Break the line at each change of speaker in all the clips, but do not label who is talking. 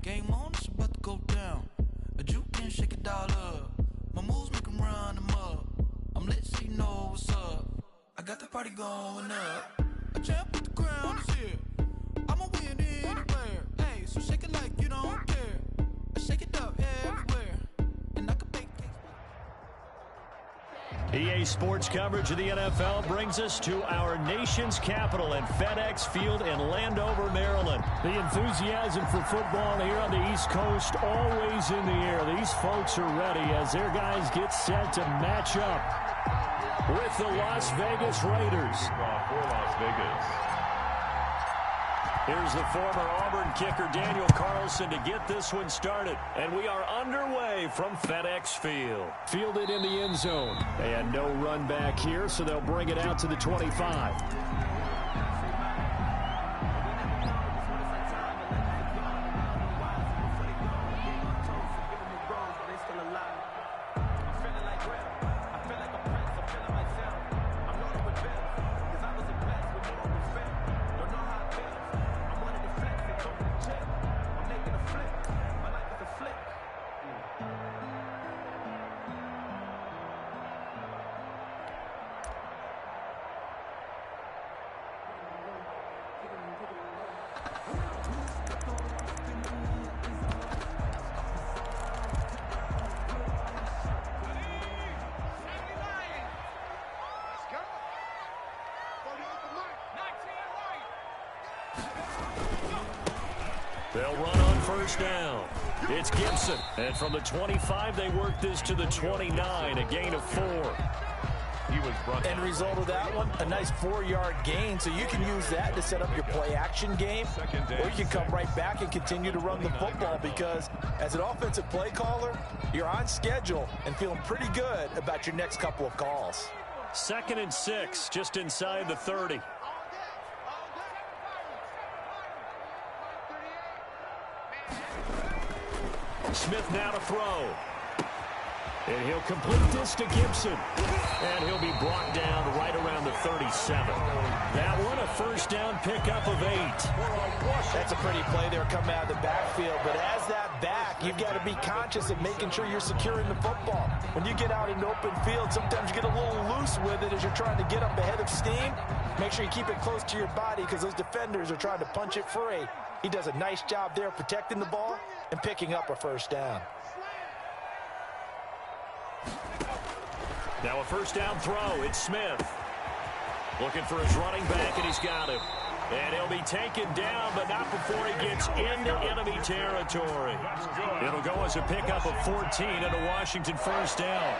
Game on, it's about to go down. A juke can shake it all up. My moves make 'em run them up. I'm lit so you know what's up. I got the party going up. A champ with the crown is here. I'ma win anywhere. Hey, so shake it like you don't care. I shake it up everywhere. And I can bake cakes.
EA Sports coverage of the NFL brings us to our nation's capital at FedEx Field in Landover, Maryland. The enthusiasm for football here on the East Coast always in the air. These folks are ready as their guys get set to match up with the Las Vegas Raiders.
For Las Vegas.
Here's the former Auburn kicker Daniel Carlson to get this one started. And we are underway from FedEx Field. Fielded in the end zone. And no run back here, so they'll bring it out to the 25. They'll run on first down. It's Gibson. And from the 25, they work this to the 29, a gain of 4.
He was brought
End result of that one, a nice 4-yard gain. So you can use that to set up your play-action game, or you can come right back and continue to run the football because as an offensive play caller, you're on schedule and feeling pretty good about your next couple of calls.
2nd and 6, just inside the 30. Smith now to throw. And he'll complete this to Gibson. And he'll be brought down right around the 37. That one a first down pickup of 8.
That's a pretty play there coming out of the backfield. But as that back, you've got to be conscious of making sure you're securing the football. When you get out in open field, sometimes you get a little loose with it as you're trying to get up ahead of steam. Make sure you keep it close to your body because those defenders are trying to punch it free. He does a nice job there protecting the ball and picking up a first down.
Now a first down throw. It's Smith. Looking for his running back, and he's got him. And he'll be taken down, but not before he gets into enemy territory. It'll go as a pickup of 14 and a Washington first down.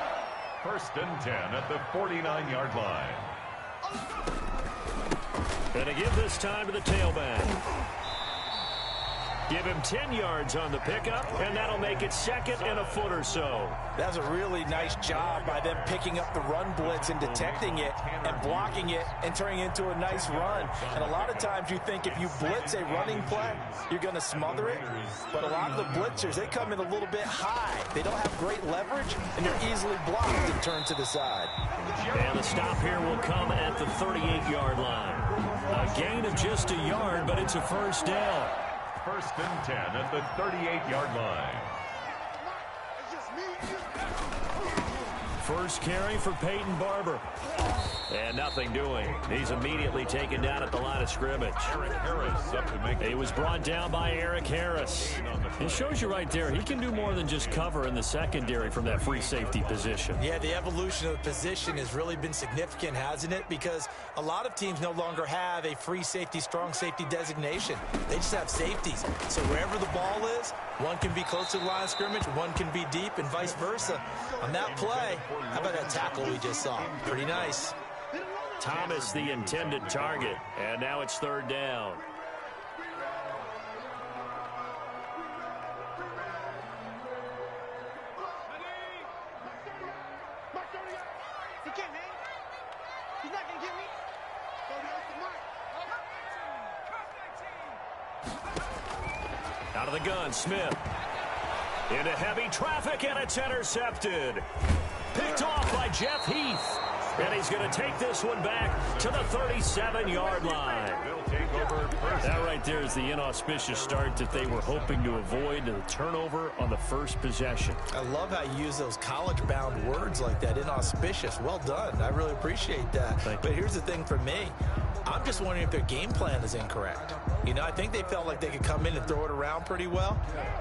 1st and 10 at the 49-yard line.
And to give this time to the tailback. Give him 10 yards on the pickup, and that'll make it 2nd and a foot or so.
That was a really nice job by them picking up the run blitz and detecting it and blocking it and turning it into a nice run. And a lot of times you think if you blitz a running play, you're going to smother it. But a lot of the blitzers, they come in a little bit high. They don't have great leverage, and they're easily blocked and turned to the side.
And the stop here will come at the 38-yard line. A gain of just a yard, but it's a first down.
1st and 10 at the 38-yard line.
First carry for Peyton Barber. And nothing doing. He's immediately taken down at the line of scrimmage.
Eric Harris up to make.
He was brought down by Eric Harris. It shows you right there, he can do more than just cover in the secondary from that free safety position.
Yeah, the evolution of the position has really been significant, hasn't it? Because a lot of teams no longer have a free safety, strong safety designation. They just have safeties. So wherever the ball is, one can be close to the line of scrimmage, one can be deep, and vice versa. On that play, how about that tackle we just saw? Pretty nice.
Thomas the intended target, and now it's 3rd down. Out of the gun, Smith. Into heavy traffic, and it's intercepted. Picked off by Jeff Heath. And he's going to take this one back to the 37-yard line. That right there is the inauspicious start that they were hoping to avoid, the turnover on the first possession.
I love how you use those college-bound words like that, inauspicious. Well done. I really appreciate that. But here's the thing for me. I'm just wondering if their game plan is incorrect. You know, I think they felt like they could come in and throw it around pretty well.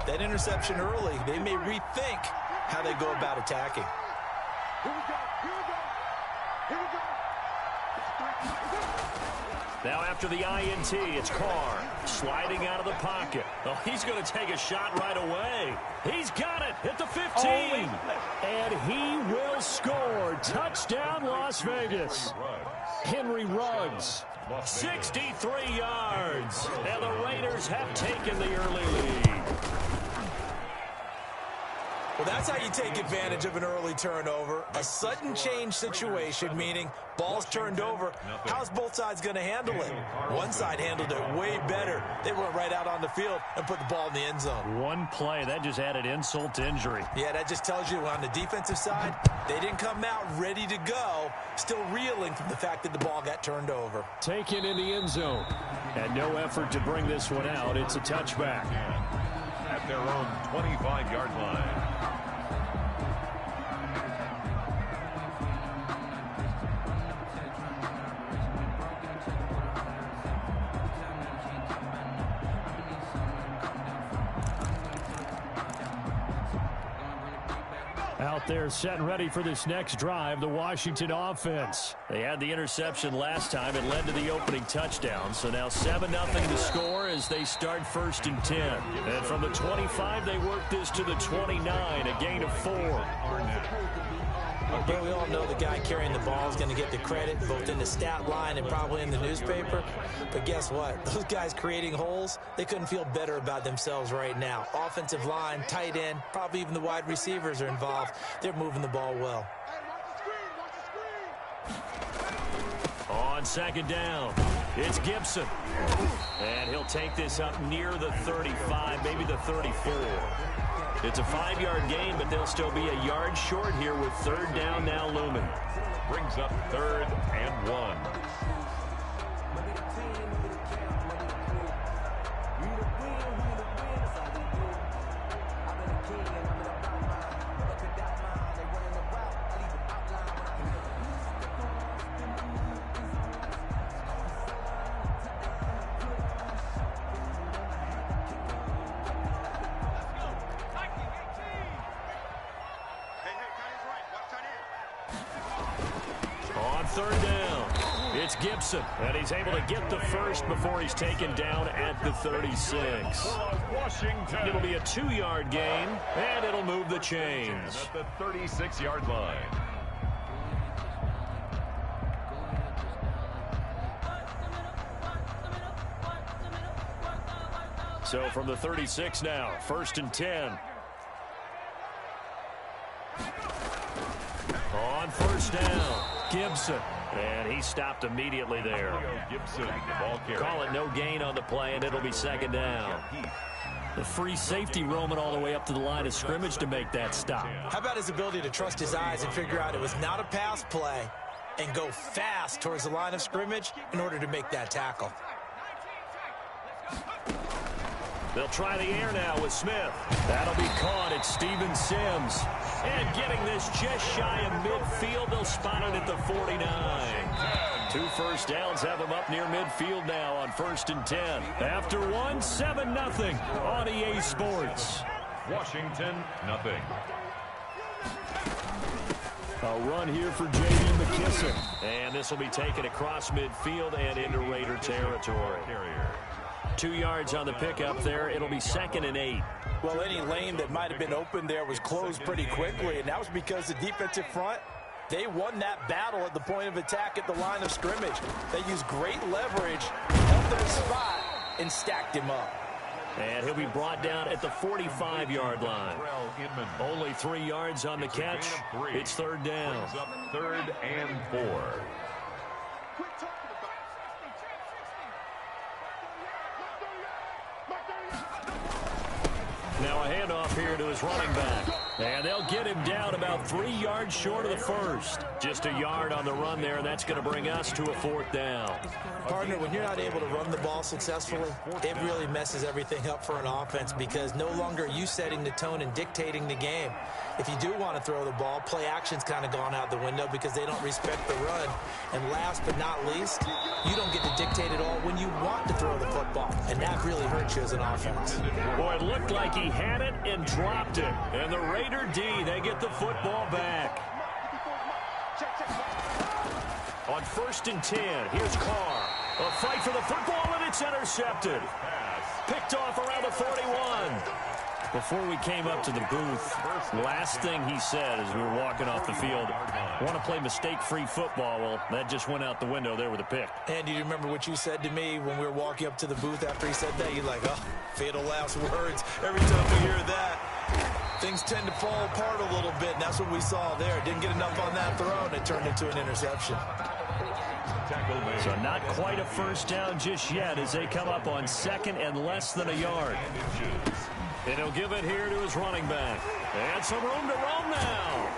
That interception early, they may rethink how they go about attacking.
Here we go. Here we go. Here we go.
Now after the INT, it's Carr sliding out of the pocket. Oh, he's going to take a shot right away. He's got it at the 15. And he will score. Touchdown, Las Vegas. Henry Ruggs, 63 yards. And the Raiders have taken the early lead.
Well, that's how you take advantage of an early turnover. A sudden change situation, meaning ball's turned over. How's both sides going to handle it? One side handled it way better. They went right out on the field and put the ball in the end zone.
One play, that just added insult to injury.
Yeah, that just tells you on the defensive side, they didn't come out ready to go, still reeling from the fact that the ball got turned over.
Taken in the end zone. And no effort to bring this one out. It's a touchback.
At their own 25-yard line.
Out there set and ready for this next drive, the Washington offense. They had the interception last time. It led to the opening touchdown. So now 7-0 to score as they start 1st and 10. And from the 25, they work this to the 29, a gain of 4.
But we all know the guy carrying the ball is going to get the credit, both in the stat line and probably in the newspaper. But guess what? Those guys creating holes, they couldn't feel better about themselves right now. Offensive line, tight end, probably even the wide receivers are involved. They're moving the ball well.
On 2nd down, it's Gibson. And he'll take this up near the 35, maybe the 34. It's a 5-yard gain, but they'll still be a yard short here with 3rd down now looming.
Brings up 3rd and 1.
On 3rd down, it's Gibson, and he's able to get the first before he's taken down at the 36. It'll be a 2-yard gain, and it'll move the chains.
At the 36-yard line.
So from the 36 now, 1st and 10. On 1st down, Gibson. And he stopped immediately there.
Gibson, the ball carrier.
Call it no gain on the play, and it'll be 2nd down. The free safety roaming all the way up to the line of scrimmage to make that stop.
How about his ability to trust his eyes and figure out it was not a pass play and go fast towards the line of scrimmage in order to make that tackle.
They'll try the air now with Smith. That'll be caught. It's Steven Sims. And getting this just shy of midfield, they'll spot it at the 49. 2 first downs have them up near midfield now on 1st and 10. After 1, 7-0 on EA Sports.
Washington, nothing.
A run here for J.D. McKissick. And this will be taken across midfield and into Raider territory. 2 yards on the pickup there. It'll be 2nd and 8.
Well, any lane that might have been open there was closed pretty quickly, and that was because the defensive front, they won that battle at the point of attack at the line of scrimmage. They used great leverage, held their spot, and stacked him up.
And he'll be brought down at the 45-yard line. Only 3 yards on the catch. It's 3rd down.
Brings up 3rd and 4.
Now a handoff here to his running back. And they'll get him down about 3 yards short of the first. Just a yard on the run there, and that's going to bring us to a 4th down.
Partner, when you're not able to run the ball successfully, it really messes everything up for an offense because no longer are you setting the tone and dictating the game. If you do want to throw the ball, play action's kind of gone out the window because they don't respect the run. And last but not least, you don't get to dictate it all when you want to throw the football. And that really hurts you as an offense.
Boy, it looked like he had it and dropped it. And the Raider D, they get the football back. On 1st and 10, here's Carr. A fight for the football, and it's intercepted. Picked off around the 41. Before we came up to the booth, last thing he said as we were walking off the field, want to play mistake-free football. Well, that just went out the window there with a pick.
And do you remember what you said to me when we were walking up to the booth after he said that? You're like, oh, fatal last words. Every time we hear that, things tend to fall apart a little bit, and that's what we saw there. Didn't get enough on that throw, and it turned into an interception.
So not quite a first down just yet as they come up on 2nd and less than a yard. And he'll give it here to his running back. And some room to roam now.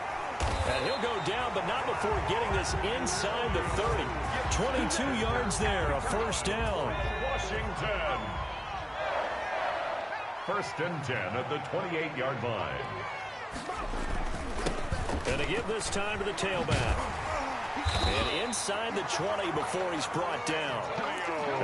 And he'll go down, but not before getting this inside the 30. 22 yards there, a first down.
Washington. 1st and 10 at the 28-yard line.
And to give this time to the tailback. And inside the 20 before he's brought down.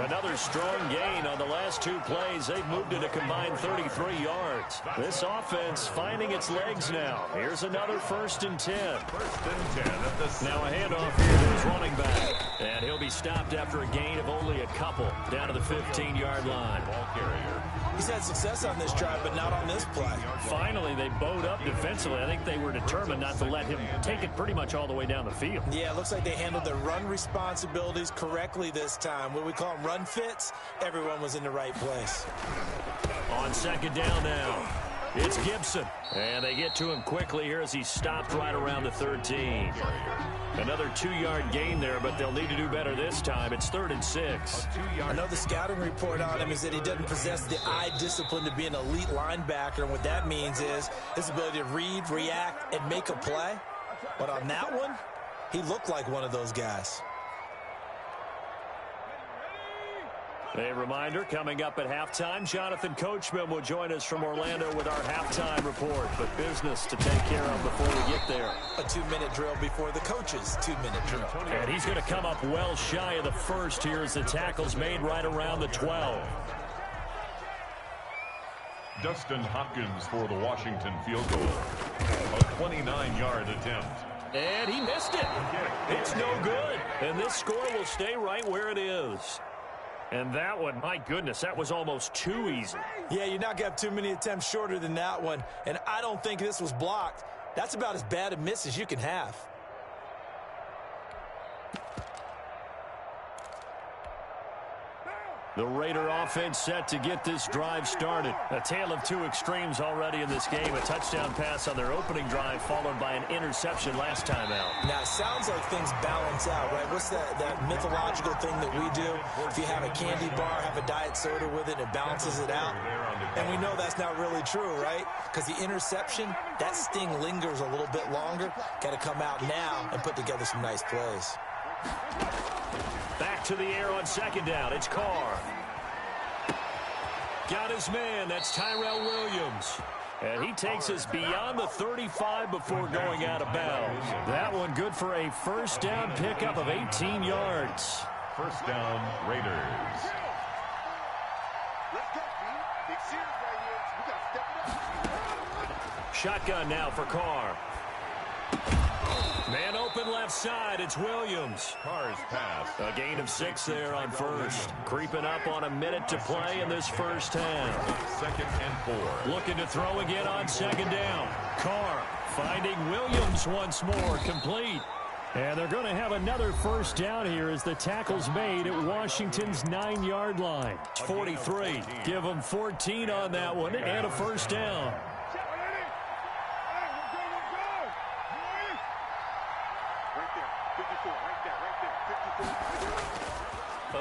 Another strong gain on the last 2 plays. They've moved it a combined 33 yards. This offense finding its legs now. Here's another 1st and 10.
1st and 10 at the...
Now a handoff here to his running back. And he'll be stopped after a gain of only a couple down to the 15-yard line.
Ball carrier.
He's had success on this drive, but not on this play.
Finally, they bowed up defensively. I think they were determined not to let him take it pretty much all the way down the field.
Yeah, it looks like they handled their run responsibilities correctly this time. What we call them run fits, everyone was in the right place.
On 2nd down now, it's Gibson. And they get to him quickly here as he's stopped right around the 13. Another 2-yard gain there, but they'll need to do better this time. It's 3rd and 6.
I know the scouting report on him is that he doesn't possess the eye discipline to be an elite linebacker, and what that means is his ability to read, react, and make a play. But on that one, he looked like one of those guys.
A reminder, coming up at halftime, Jonathan Coachman will join us from Orlando with our halftime report. But business to take care of before we get there.
A 2-minute drill before the coach's 2-minute drill.
And he's going to come up well shy of the first here as the tackle's made right around the 12.
Dustin Hopkins for the Washington field goal. A 29-yard attempt.
And he missed it. It's no good. And this score will stay right where it is. And that one, my goodness, that was almost too easy.
Yeah, you're not going to have too many attempts shorter than that one. And I don't think this was blocked. That's about as bad a miss as you can have.
The Raider offense set to get this drive started. A tale of 2 extremes already in this game. A touchdown pass on their opening drive followed by an interception last time out.
Now, it sounds like things balance out, right? What's that mythological thing that we do? If you have a candy bar, have a diet soda with it, it balances it out. And we know that's not really true, right? Because the interception, that sting lingers a little bit longer. Got to come out now and put together some nice plays.
Back to the air on 2nd down. It's Carr. Got his man. That's Tyrell Williams. And he takes us beyond the 35 before going out of bounds. That one good for a first down pickup of 18 yards.
First down, Raiders.
Let's go, man. Big series right here. We got to step it up.
Shotgun now for Carr. Man open left side, it's Williams.
Carr's pass.
A gain of 6 there on first. Creeping up on a minute to play in this first half.
2nd and 4.
Looking to throw again on 2nd down. Carr finding Williams once more, complete. And they're going to have another first down here as the tackle's made at Washington's 9-yard line. 43. Give them 14 on that one and a first down.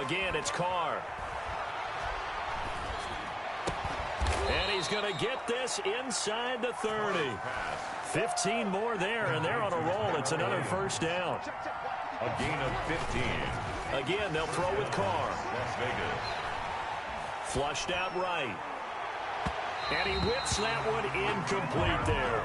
Again, it's Carr. And he's he's going to get this inside the 30. 15 more there, and they're on a roll. It's another first down.
A gain of 15.
Again, they'll throw with Carr.
Las Vegas.
Flushed out right. And he whips that one incomplete there.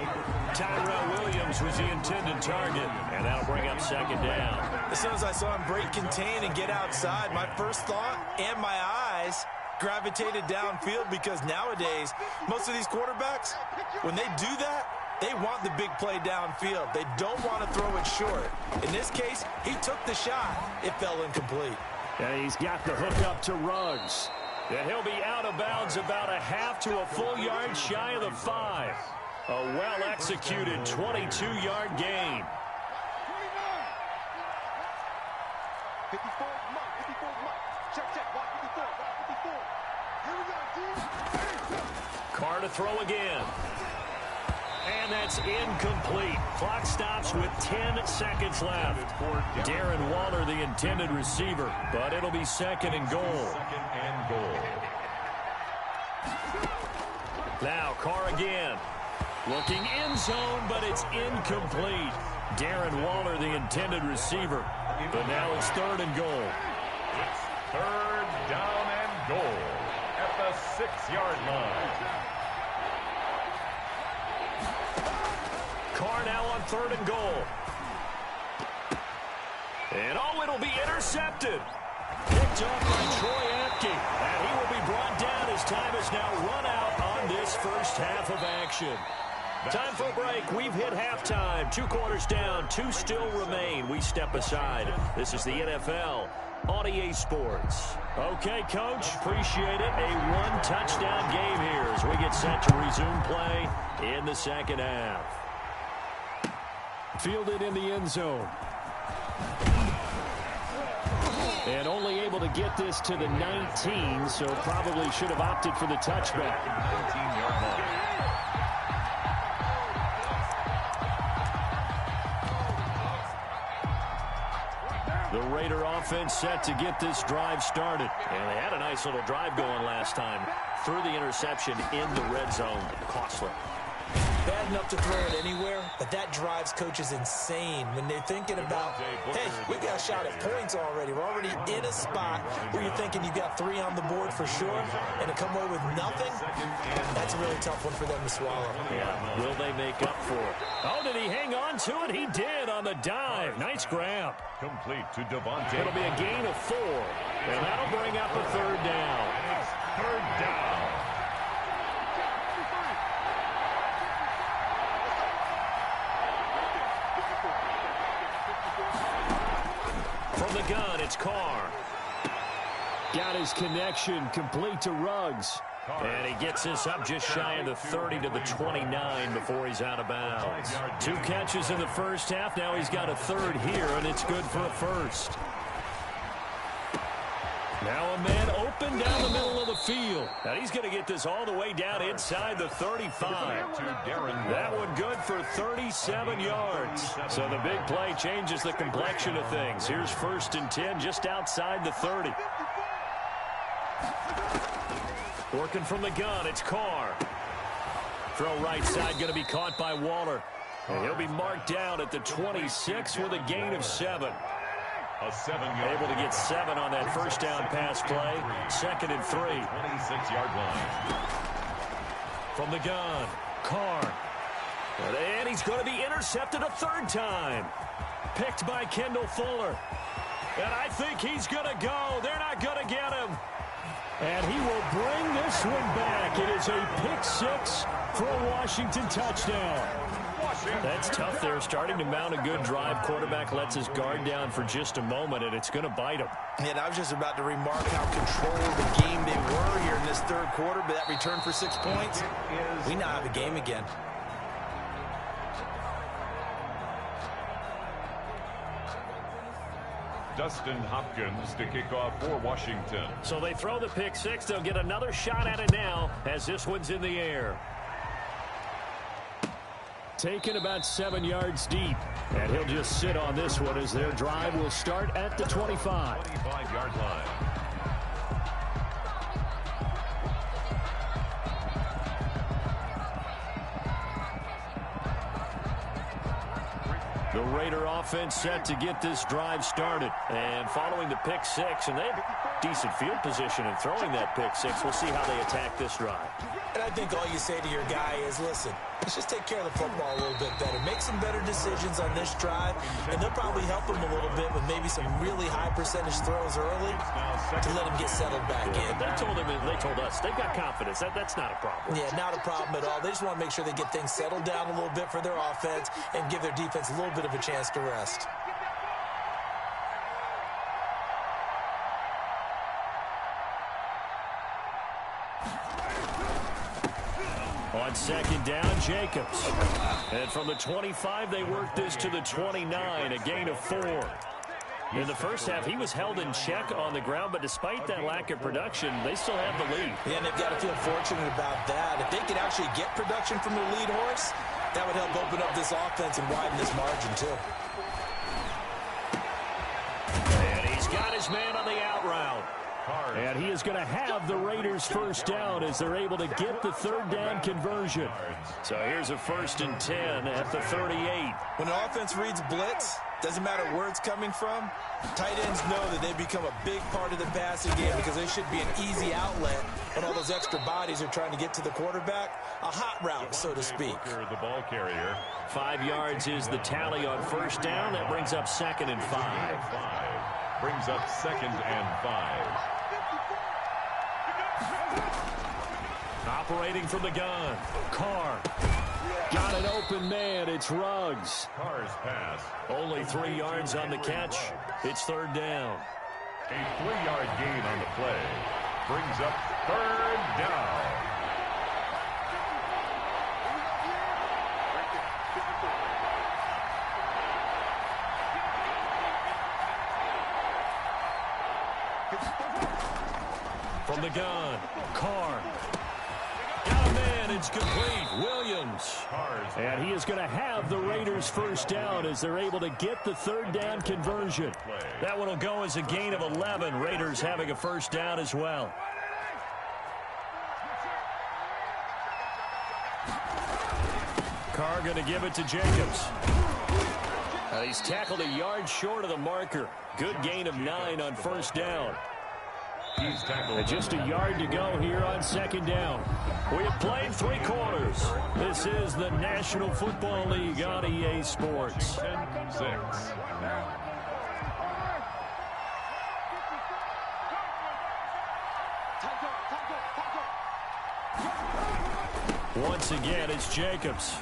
Tyrell Williams was the intended target, and that'll bring up second down.
As soon as I saw him break contain and get outside, my first thought and my eyes gravitated downfield, because nowadays, most of these quarterbacks, when they do that, they want the big play downfield. They don't want to throw it short. In this case, he took the shot. It fell incomplete.
And he's got the hook up to Ruggs. And he'll be out of bounds about a half to a full yard shy of the 5. A well-executed 22-yard gain.
54, mark, 54, mark. Check, watch 54, watch 54. Here we go, D.
Carr to throw again. And that's incomplete. Clock stops with 10 seconds left. Darren Waller, the intended receiver, but it'll be second and goal.
Second and goal.
Now Carr again. Looking end zone, but it's incomplete. Darren Waller, the intended receiver, but now it's third and goal.
It's third down and goal at the 6-yard line.
Carr now on third and goal. And it'll be intercepted. Picked off by Troy Apke. And he will be brought down as time is now run out on this first half of action. Time for a break. We've hit halftime. 2 quarters down. 2 still remain. We step aside. This is the NFL on EA Sports. Okay, Coach. Appreciate it. A 1-touchdown game here as we get set to resume play in the second half. Fielded in the end zone. And only able to get this to the 19, so probably should have opted for the touchback.
19-yard line.
The Raider offense set to get this drive started. And they had a nice little drive going last time. Threw the interception in the red zone. Costly.
Bad enough to throw it anywhere, but that drives coaches insane when they're thinking about, hey, we got a shot at points already. We're already in a spot where you're thinking you got 3 on the board for sure, and to come away with nothing, that's a really tough one for them to swallow.
Yeah, will they make up for it? Oh, did he hang on to it? He did on the dive. Nice grab.
Complete to Devontae.
It'll be a gain of 4, and that'll bring up a third down.
It's third down.
From the gun, it's Carr. Got his connection complete to Ruggs. And he gets this up just shy of the 30 to the 29 before he's out of bounds. 2 catches in the first half. Now he's got a third here, and it's good for a first. Now a man open down the middle of the field. Now he's going to get this all the way down inside the 35. That one good for 37 yards. So the big play changes the complexion of things. Here's 1st and 10 just outside the 30. Working from the gun, it's Carr. Throw right side going to be caught by Waller. And he'll be marked down at the 26 with a gain of 7.
A 7-yard.
Able to get 7 on that first down pass play. 2nd and 3.
26-yard line.
From the gun, Carr. And he's going to be intercepted a 3rd time. Picked by Kendall Fuller. And I think he's going to go. They're not going to get him. And he will bring this one back. It is a pick 6 for a Washington touchdown. That's tough there. Starting to mount a good drive. Quarterback lets his guard down for just a moment, and it's going to bite him.
And I was just about to remark how controlled the game they were here in this 3rd quarter, but that return for 6 points, we now have a game again.
Dustin Hopkins to kick off for Washington.
So they throw the pick 6. They'll get another shot at it now as this one's in the air. Taken about 7 yards deep. And he'll just sit on this one as their drive will start at the 25.
25-yard line.
The Raider offense set to get this drive started. And following the pick six, and they have decent field position in throwing that pick six. We'll see how they attack this drive.
And I think all you say to your guy is, listen, let's just take care of the football a little bit better. Make some better decisions on this drive, and they'll probably help him a little bit with maybe some really high percentage throws early to let him get settled back in.
They told us they've got confidence. That's not a problem.
Yeah, not a problem at all. They just want to make sure they get things settled down a little bit for their offense and give their defense a little bit of a chance to rest.
On second down, Jacobs. And from the 25, they worked this to the 29, a gain of 4. In the first half, he was held in check on the ground, but despite that lack of production, they still have the lead.
Yeah, and they've got to feel fortunate about that. If they could actually get production from their lead horse, that would help open up this offense and widen this margin, too.
And he's got his man on the out route. And he is going to have the Raiders first down as they're able to get the third down conversion. So here's a 1st and 10 at the 38.
When an offense reads blitz, doesn't matter where it's coming from, tight ends know that they become a big part of the passing game because they should be an easy outlet when all those extra bodies are trying to get to the quarterback. A hot route, so to speak.
The ball carrier.
5 yards is the tally on first down. That brings up 2nd and 5.
Brings up 2nd and 5.
Operating from the gun, Carr. Got an open man, it's Ruggs.
Carr's pass.
Only 3 yards on the catch. It's 3rd down.
A 3-yard gain on the play. Brings up 3rd down.
From the gun, Carr. Got a man, it's complete. Williams. And he is going to have the Raiders first down as they're able to get the 3rd down conversion. That one will go as a gain of 11. Raiders having a first down as well. Carr going to give it to Jacobs. He's tackled a yard short of the marker. Good gain of 9 on first down.
He's tackled.
And just a yard to go here on 2nd down. We have played 3 quarters. This is the National Football League on EA Sports.
10-6.
Once again, it's Jacobs.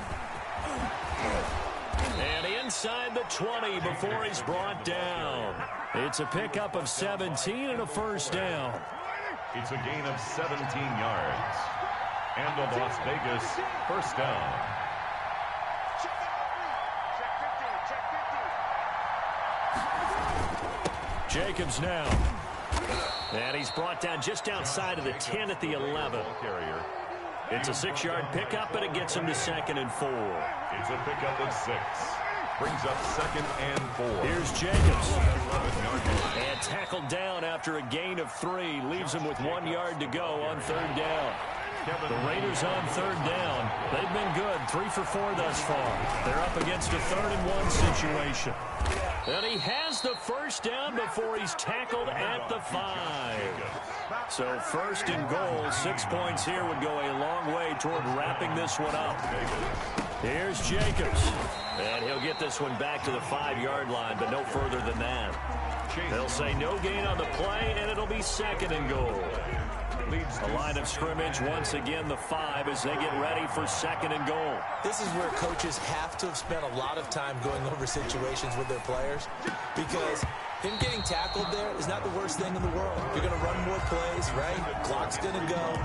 And inside the 20 before he's brought down. It's a pickup of 17 and a first down.
It's a gain of 17 yards. And a Las Vegas first down.
Jacobs now. And he's brought down just outside of the 10 at the 11. It's a 6-yard pickup, and it gets him to 2nd and 4.
It's a pickup of 6. Brings up 2nd and 4.
Here's Jacobs. And tackled down after a gain of 3. Leaves him with 1 yard to go on 3rd down. The Raiders on 3rd down. They've been good. 3 for 4 thus far. They're up against a 3rd and 1 situation. And he has the first down before he's tackled at the 5. So 1st and goal. 6 points here would go a long way toward wrapping this one up. Here's Jacobs. And he'll get this one back to the 5-yard line, but no further than that. They'll say no gain on the play, and it'll be 2nd and goal. The line of scrimmage, once again, the 5 as they get ready for 2nd and goal.
This is where coaches have to have spent a lot of time going over situations with their players because him getting tackled there is not the worst thing in the world. You're going to run more plays, right? Clock's going to go.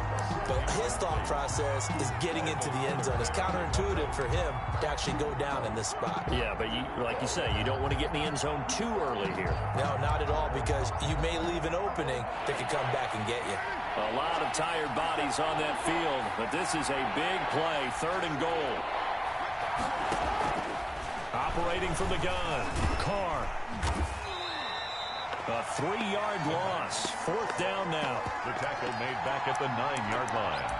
But his thought process is getting into the end zone. It's counterintuitive for him to actually go down in this spot.
Yeah, but like you say, you don't want to get in the end zone too early here.
No, not at all, because you may leave an opening that could come back and get you.
A lot of tired bodies on that field, but this is a big play, 3rd and goal. Operating from the gun, Carr. A 3-yard loss, 4th down now.
The tackle made back at the 9-yard line.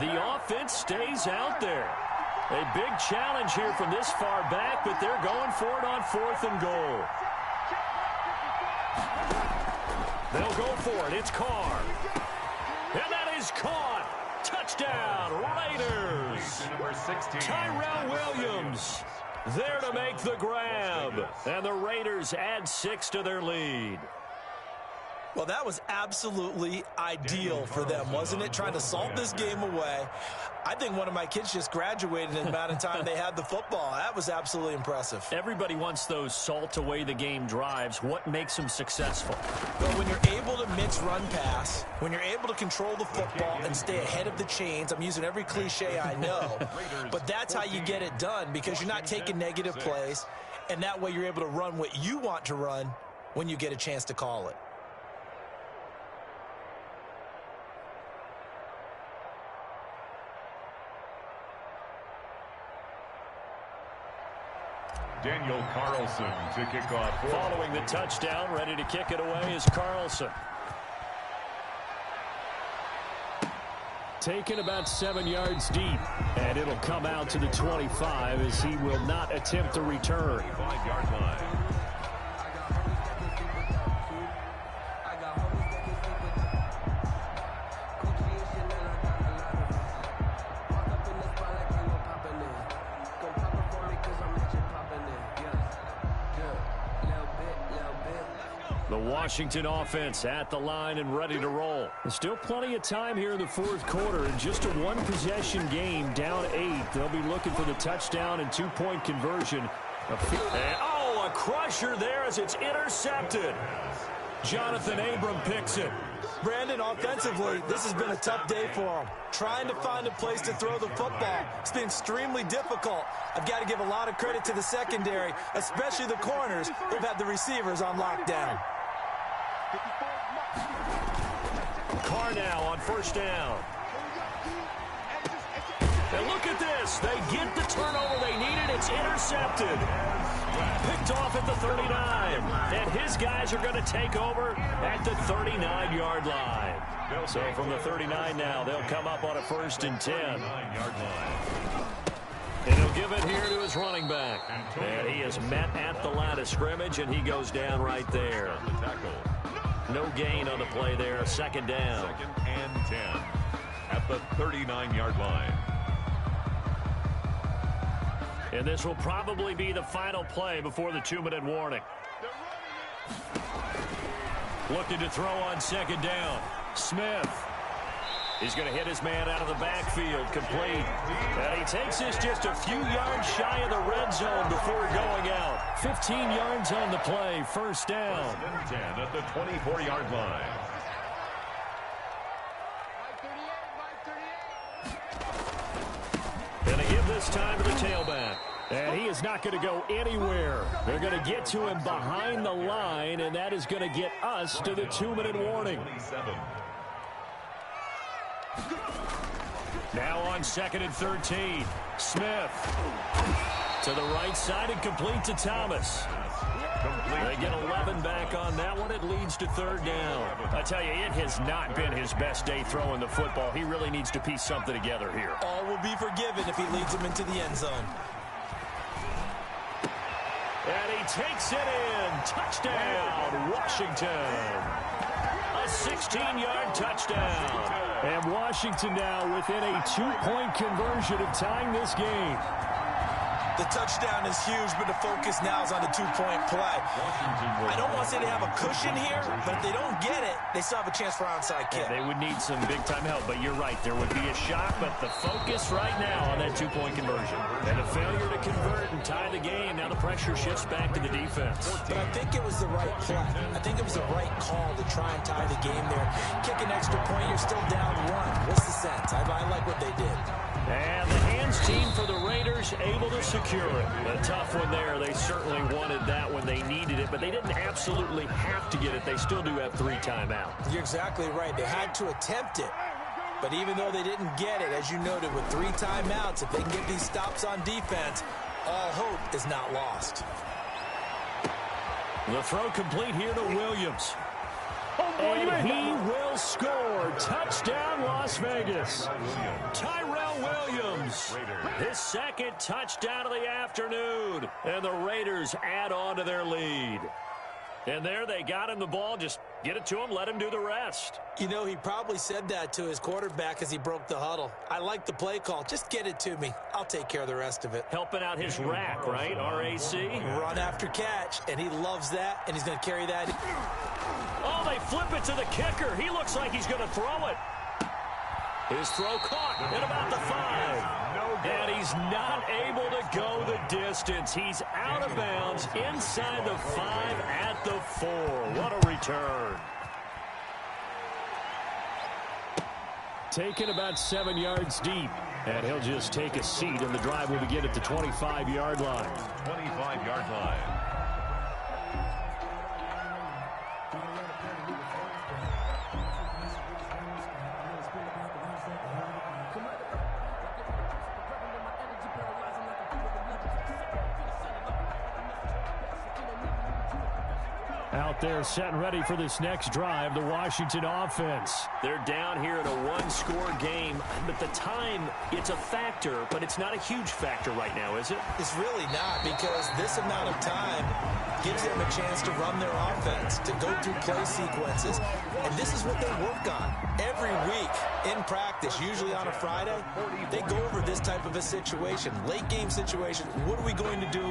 The offense stays out there. A big challenge here from this far back, but they're going for it on 4th and goal. They'll go for it. It's Carr. And that is caught. Touchdown, Raiders.
Number 16.
Tyrell Williams there to make the grab. And the Raiders add 6 to their lead.
Well, that was absolutely ideal for them, wasn't it? Trying to salt this game away. I think one of my kids just graduated in the amount of time they had the football. That was absolutely impressive.
Everybody wants those salt away the game drives. What makes them successful?
But when you're able to mix run pass, when you're able to control the football and stay ahead of the chains, I'm using every cliche I know, but that's how you get it done because you're not taking negative plays, and that way you're able to run what you want to run when you get a chance to call it.
Daniel Carlson to kick off.
Following the touchdown, ready to kick it away is Carlson. Taken about 7 yards deep, and it'll come out to the 25 as he will not attempt to return.
5-yard line.
The Washington offense at the line and ready to roll. There's still plenty of time here in the 4th quarter. Just a one-possession game, down 8. They'll be looking for the touchdown and 2-point conversion. A crusher there as it's intercepted. Jonathan Abram picks it.
Brandon, offensively, this has been a tough day for him. Trying to find a place to throw the football. It's been extremely difficult. I've got to give a lot of credit to the secondary, especially the corners who've had the receivers on lockdown.
Carr now on 1st down. And look at this. They get the turnover they needed. It's intercepted. Picked off at the 39. And his guys are going to take over at the 39-yard line. So from the 39 now, they'll come up on a 1st and 10. And he'll give it here to his running back. And he is met at the line of scrimmage, and he goes down right there. No gain on the play there. 2nd down.
2nd and 10 at the 39-yard line.
And this will probably be the final play before the 2-minute warning. Looking to throw on 2nd down. Smith. He's going to hit his man out of the backfield, complete. And he takes this just a few yards shy of the red zone before going out. 15 yards on the play, 1st down.
1st and 10 at the 24-yard line.
And they give this time to the tailback. And he is not going to go anywhere. They're going to get to him behind the line, and that is going to get us to the 2-minute warning.
27.
Now on 2nd and 13. Smith to the right side and complete to Thomas. They get 11 back on that one. It leads to 3rd down. I tell you, it has not been his best day throwing the football. He really needs to piece something together here.
All will be forgiven if he leads them into the end zone.
And he takes it in. Touchdown, Washington. A 16-yard touchdown. And Washington now within a 2-point conversion of tying this game.
The touchdown is huge, but the focus now is on the 2-point play. I don't want to say they have a cushion here, but if they don't get it, they still have a chance for onside kick.
Yeah, they would need some big-time help, but you're right. There would be a shot, but the focus right now on that 2-point conversion. And a failure to convert and tie the game. Now the pressure shifts back to the defense.
But I think it was the right play. I think it was the right call to try and tie the game there. Kick an extra point, you're still down 1. What's the sense? I like what they did.
And the hands team for the Raiders able to secure it. A tough one there. They certainly wanted that when they needed it, but they didn't absolutely have to get it. They still do have 3 timeouts.
You're exactly right. They had to attempt it. But even though they didn't get it, as you noted, with 3 timeouts, if they can get these stops on defense, all hope is not lost.
The throw complete here to Williams. And he will score. Touchdown, Las Vegas. Tyrell Williams, his second touchdown of the afternoon. And the Raiders add on to their lead. And there they got him the ball. Just get it to him, let him do the rest.
You know, he probably said that to his quarterback as he broke the huddle. I like the play call. Just get it to me. I'll take care of the rest of it.
Helping out his rack, right? RAC.
Run after catch, and he loves that, and he's going to carry that.
Oh, they flip it to the kicker. He looks like he's going to throw it. His throw caught at about the 5. And he's not able to go the distance. He's out of bounds inside the 5 at the 4. What a return. Taken about 7 yards deep. And he'll just take a seat, and the drive will begin at the 25-yard line.
25-yard line.
Out there set and ready for this next drive, the Washington offense. They're down here in a one-score game, but the time, it's a factor, but it's not a huge factor right now, is it?
It's really not, because this amount of time gives them a chance to run their offense, to go through play sequences. And this is what they work on every week in practice, usually on a Friday. They go over this type of a situation, late game situation. What are we going to do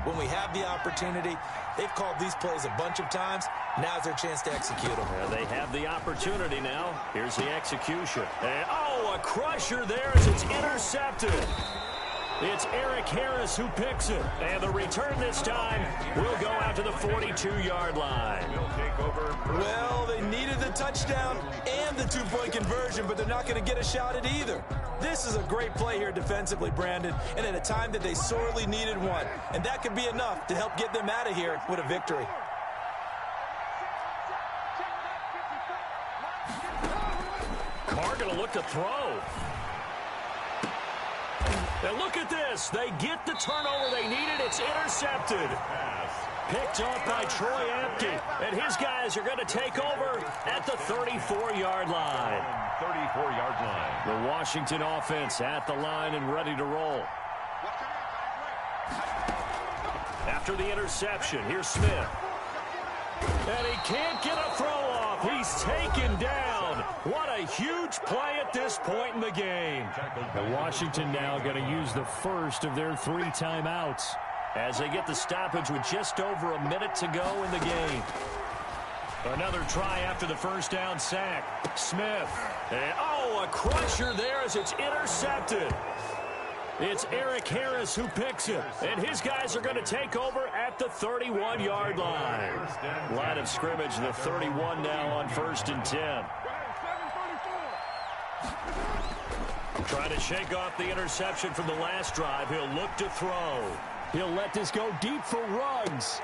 when we have the opportunity? They've called these plays a bunch of times. Now's their chance to execute them.
They have the opportunity now. Here's the execution. And, oh, a crusher there as it's intercepted. It's Eric Harris who picks it. And the return this time will go out to the 42-yard line.
Well, they needed the touchdown and the two-point conversion, but they're not going to get a shot at either. This is a great play here defensively, Brandon, and at a time that they sorely needed one. And that could be enough to help get them out of here with a victory.
Carr going to look to throw. And look at this. They get the turnover they needed. It's intercepted. Picked off by Troy Apke. And his guys are going to take over at the 34-yard line.
34-yard line.
The Washington offense at the line and ready to roll. After the interception, here's Smith. And he can't get a throw off. He's taken down. What a huge play at this point in the game. And Washington now going to use the first of their 3 timeouts as they get the stoppage with just over a minute to go in the game. Another try after the first down sack. Smith. And, oh, a crusher there as it's intercepted. It's Eric Harris who picks it. And his guys are going to take over at the 31-yard line. Line of scrimmage, the 31 now on 1st and 10. Trying to shake off the interception from the last drive. He'll look to throw. He'll let this go deep for Ruggs.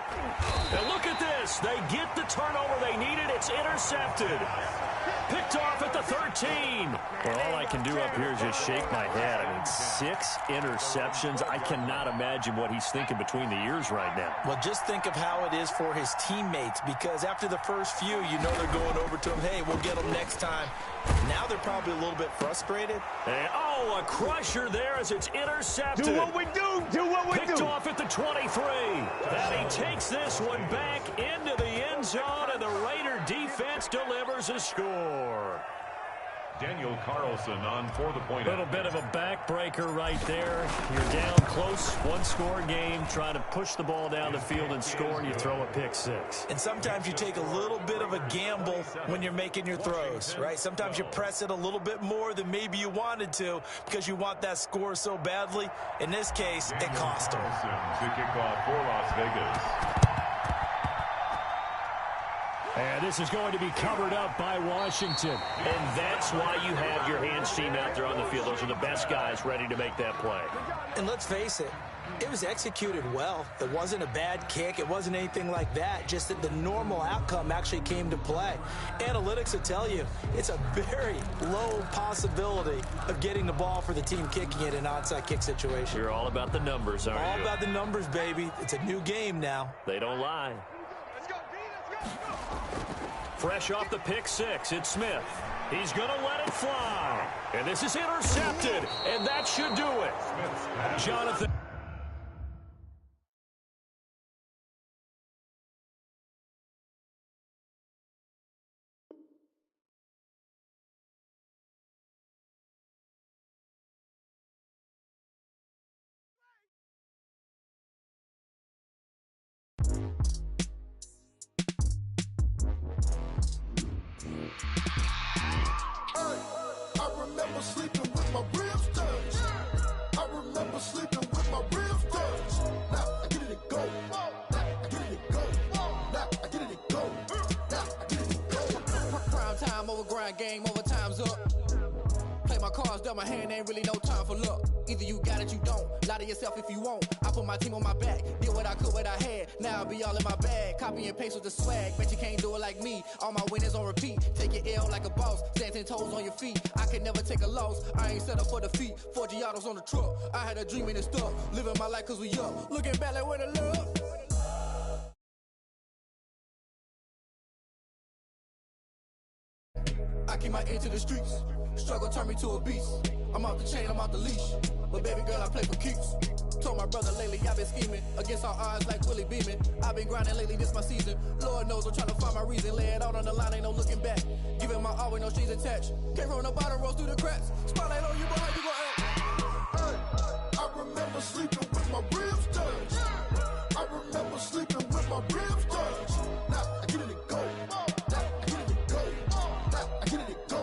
And look at this. They get the turnover they needed. It's intercepted. Picked off at the 13. Well, all I can do up here is just shake my head. I mean, 6 interceptions. I cannot imagine what he's thinking between the ears right now.
Well, just think of how it is for his teammates, because after the first few, you know they're going over to him, hey, we'll get them next time. Now they're probably a little bit frustrated.
And, oh, a crusher there as it's intercepted.
Do what we do. Do what we do.
Picked off at the 23. And he takes this one back into the end zone, and the Raider defense delivers a score.
Daniel Carlson on for the point.
A little bit of a backbreaker right there. You're down close, one-score game, trying to push the ball down the field and score, and you throw a pick 6.
And sometimes you take a little bit of a gamble when you're making your throws, right? Sometimes you press it a little bit more than maybe you wanted to because you want that score so badly. In this case, it cost them.
To kick off for Las Vegas.
And this is going to be covered up by Washington. And that's why you have your hands team out there on the field. Those are the best guys ready to make that play.
And let's face it, it was executed well. It wasn't a bad kick. It wasn't anything like that. Just that the normal outcome actually came to play. Analytics will tell you it's a very low possibility of getting the ball for the team kicking it in an onside kick situation.
You're all about the numbers, aren't you?
All about the numbers, baby. It's a new game now.
They don't lie. Fresh off the pick six, it's Smith. He's going to let it fly. And this is intercepted, and that should do it. Jonathan.
I remember sleeping with my ribs touched. I remember sleeping with my ribs touched. Now I get it and go. Now I get it and go. Now I get it and go. Now I get it and go.
Prime time over grind game, over time's up. Play my cards, dealt my hand, ain't really no time for luck. Either you got it, you don't. Lie to yourself if you won't. I put my team on my back, did what I could, what I had. Now I'll be all in my bag. Copy and paste with the swag. Bet you can't do it like me. All my winners on repeat. Take your L like a boss. Stand 10 toes on your feet. I can never take a loss. I ain't set up for defeat. 4 Giottos on the truck. I had a dream and it's stuck. Living my life cause we up. Looking back like where the love. I keep my ear to the streets. Struggle turned me to a beast. I'm off the chain, I'm off the leash. But baby girl, I play for keeps. Told my brother lately, I've been scheming against all odds like Willie Beeman. I've been grinding lately, this my season. Lord knows I'm trying to find my reason. Lay it out on the line, ain't no looking back. Giving my all with no strings attached. Came from the bottom, rose through the cracks. Spotlight on you, but how you gon' act?
Hey, I remember sleeping with my ribs touched. I remember sleeping with my ribs touched. Now I get it and go. Now I get it and go. Now I get it and go.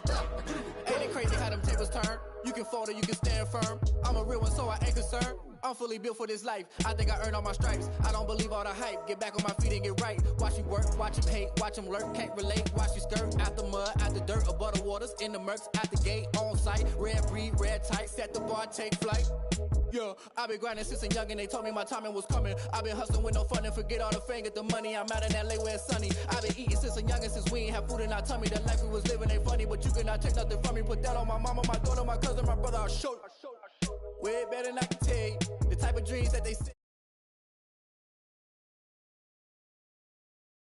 Now I get it and go.
Ain't it crazy how them tables turn? You can fold or you can stand firm. I'm a real one, so I ain't concerned. I'm fully built for this life. I think I earned all my stripes. I don't believe all the hype. Get back on my feet and get right. Watch you work, watch him hate, watch him lurk. Can't relate, watch you skirt. Out the mud, out the dirt, above the waters, in the murks, out the gate, on site. Red breed, red tight, set the bar, take flight. Yeah, I've been grinding since a young and they told me my timing was coming. I've been hustling with no fun and forget all the fame, get the money. I'm out in LA where it's sunny. I've been eating since a young and since we ain't have food in our tummy. The life we was living ain't funny, but you cannot take nothing from me. Put that on my mama, my daughter, my cousin, my brother, I'll show you. Way better than I can tell you. The type of dreams that they say.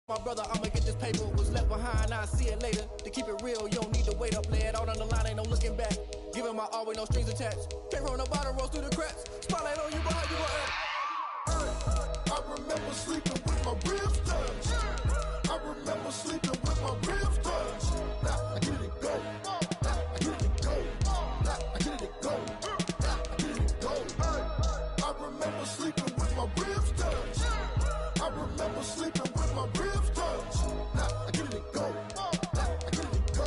My brother, I'ma get this paper. Was left behind, I'll see it later. To keep it real, you don't need to wait up. Lay it out on the line, ain't no looking back. Giving my all with no strings attached. Came from the bottom, rose through the cracks. Spotlight on you, but how you gon' act?
Hey, I remember sleeping with my ribs touched. I remember sleeping with my ribs touched. Now I get it and go. Now I get it and go. Now I get it and go. Now I get it and go. Hey, I remember sleeping with my ribs touched. I remember sleeping with my ribs touched. Now I get it and go. Now I get it and go.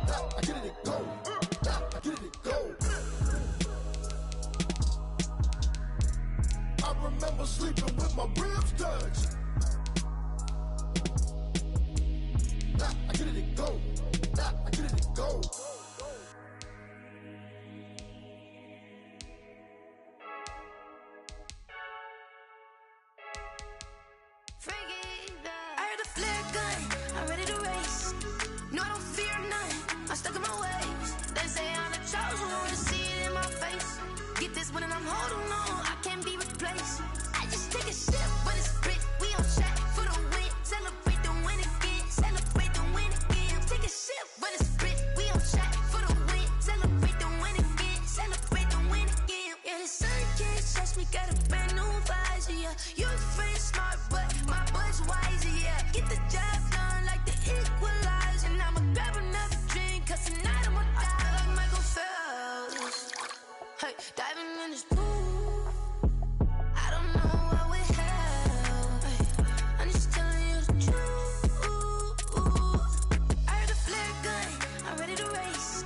Now I get it and go. Now I get it and go. I remember sleeping with my ribs touched. Now I get it and go. Now I get it and go.
I heard a flare gun, I'm ready to race. No, I don't fear none, I'm stuck in my ways. They say I'm the chosen one, to see it in my face. Get this one and I'm holding on, I can't be replaced. I just take a sip when it's split, we on track for the win. Celebrate the win again, celebrate the win again. Take a sip when it's split, we on track for the win. Celebrate the win again, celebrate the win again. Yeah, the sun can't touch me, got a brand new visor, yeah. You're friend smart, but my bud's wiser, yeah. Get the job done like the equalizer. And I'ma grab another drink, cause tonight I'ma die. I feel like Michael Phelps. Hey, diving in this pool. I don't know what we have. Hey, I'm just telling you the truth. I heard a flare gun, I'm ready to race.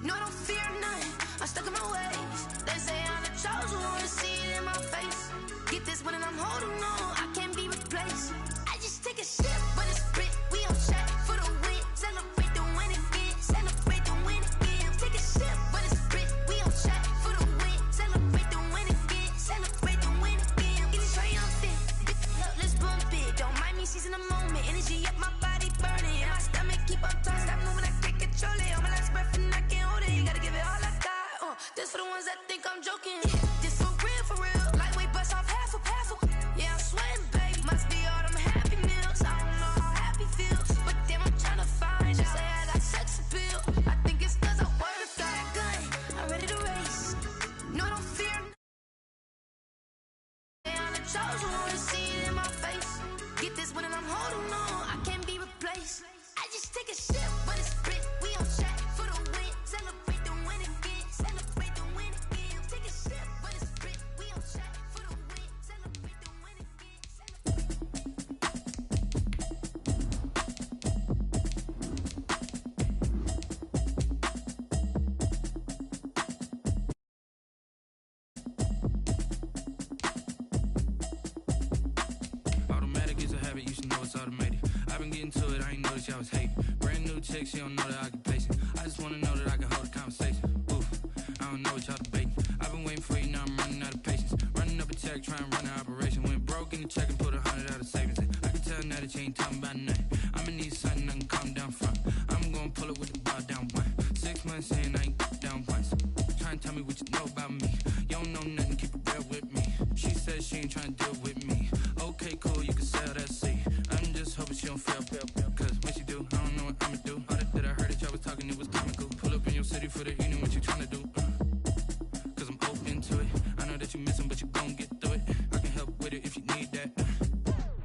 No, I don't fear none, I'm stuck in my ways. They say I'm the chosen one, to see it in my face. Get this one and I'm holding on, I can't be replaced. I just take a sip, but it's wanna see it in my face. Get this one and I'm holding on, I can't be replaced. I just take a sip, but it's split. We on track for the win. Celebrate the win again. Celebrate the win again. Take a sip, but it's split. We on track for the win. Celebrate the win
again. Automatic is a habit, you should know it's automated. I've been getting to it, I ain't noticed y'all was hating. Brand new chick, she don't know the occupation. I just wanna know that I can hold a conversation. Oof, I don't know what y'all debating. I've been waiting for you, now I'm running out of patience. Running up a check, trying to run an operation. Went broke in the check and put 100 out of savings. I can tell now that you ain't talking about nothing. I'ma need something I can calm down from. I'm gonna pull it with the bar down one. 6 months in, I ain't down once. Trying to tell me what you know about me. You don't know nothing, keep it real with me. She says she ain't trying to deal with me. Okay, cool, you can sell that seat. I'm just hoping she don't fail. Cause when she do, I don't know what I'ma do. All that I heard that y'all was talking, it was comical. Pull up in your city for the evening, what you trying to do? Cause I'm open to it. I know that you missing, but you gon' get through it. I can help with it if you need that.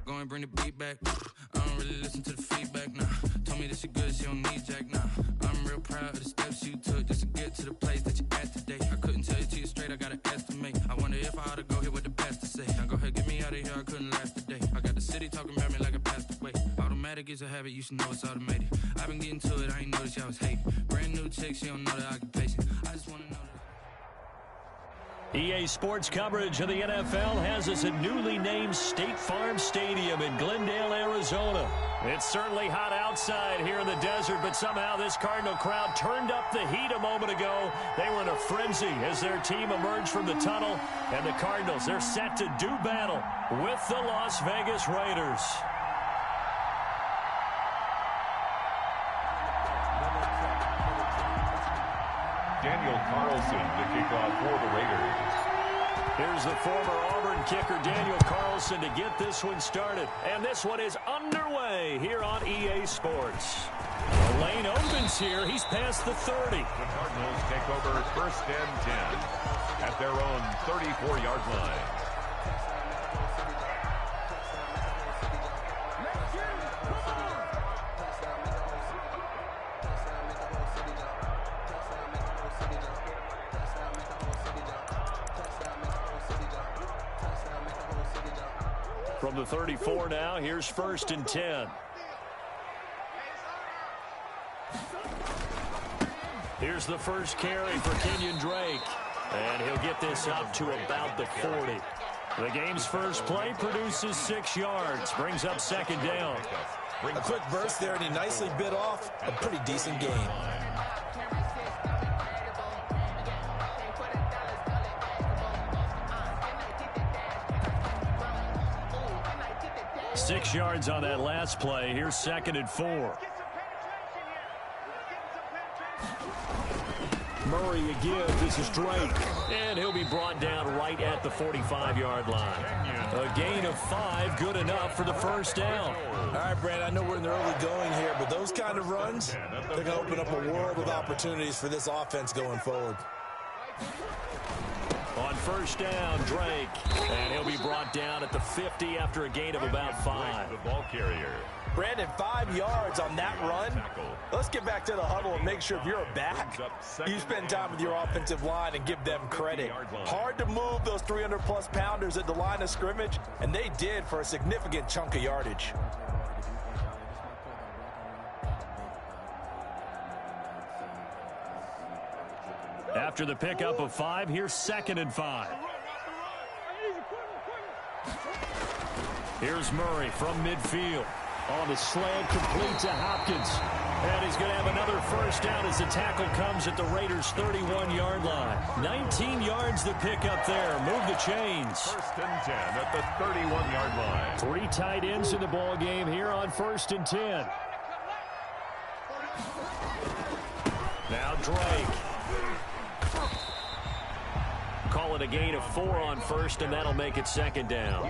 Go and bring the beat back. I don't really listen to the feedback, nah. Told me that she good, she don't need jack, nah. I'm real proud of the steps you took just to get to the place that you at today. I couldn't tell you to you straight, I gotta estimate. I wonder if I ought to go here with the best to say. Now go ahead, get me out of here, I couldn't last a day. I got the city talking about me like I passed away. Automatic is a habit, you should know it's automated. I've been getting to it, I ain't noticed y'all was hating. Brand new chick, she don't know the occupation. I just wanna know that.
EA Sports coverage of the NFL has us at newly named State Farm Stadium in Glendale, Arizona. It's certainly hot outside here in the desert, but somehow this Cardinal crowd turned up the heat a moment ago. They were in a frenzy as their team emerged from the tunnel, and the Cardinals, they're set to do battle with the Las Vegas Raiders.
Daniel Carlson to kick off for the Raiders.
Here's the former Auburn kicker Daniel Carlson to get this one started. And this one is underway here on EA Sports. The lane opens here. He's past the 30.
The Cardinals take over 1st and 10 at their own 34-yard line.
From the 34 now, here's 1st and 10. Here's the first carry for Kenyon Drake. And he'll get this up to about the 40. The game's first play produces 6 yards. Brings up 2nd down.
A quick burst there, and he nicely bit off a pretty decent gain.
Six yards on that last play. Here's 2nd and 4. Murray again. This is Drake. And he'll be brought down right at the 45-yard line. A gain of 5, good enough for the 1st down.
All right, Brad, I know we're in the early going here, but those kind of runs, they're going to open up a world of opportunities for this offense going forward.
On 1st down, Drake. And he'll be brought down at the 50 after a gain of about 5.
The ball carrier.
Brandon, 5 yards on that run. Let's get back to the huddle and make sure if you're a back, you spend time with your offensive line and give them credit. Hard to move those 300-plus pounders at the line of scrimmage, and they did for a significant chunk of yardage.
After the pickup of 5, here's 2nd and 5. Here's Murray from midfield. On the slant, complete to Hopkins. And he's going to have another 1st down as the tackle comes at the Raiders' 31-yard line. 19 yards to pick up there. Move the chains.
1st and 10 at the 31-yard line.
3 tight ends in the ball game here on 1st and 10. Now Drake. Call call it a gain of 4 on first, and that'll make it second down.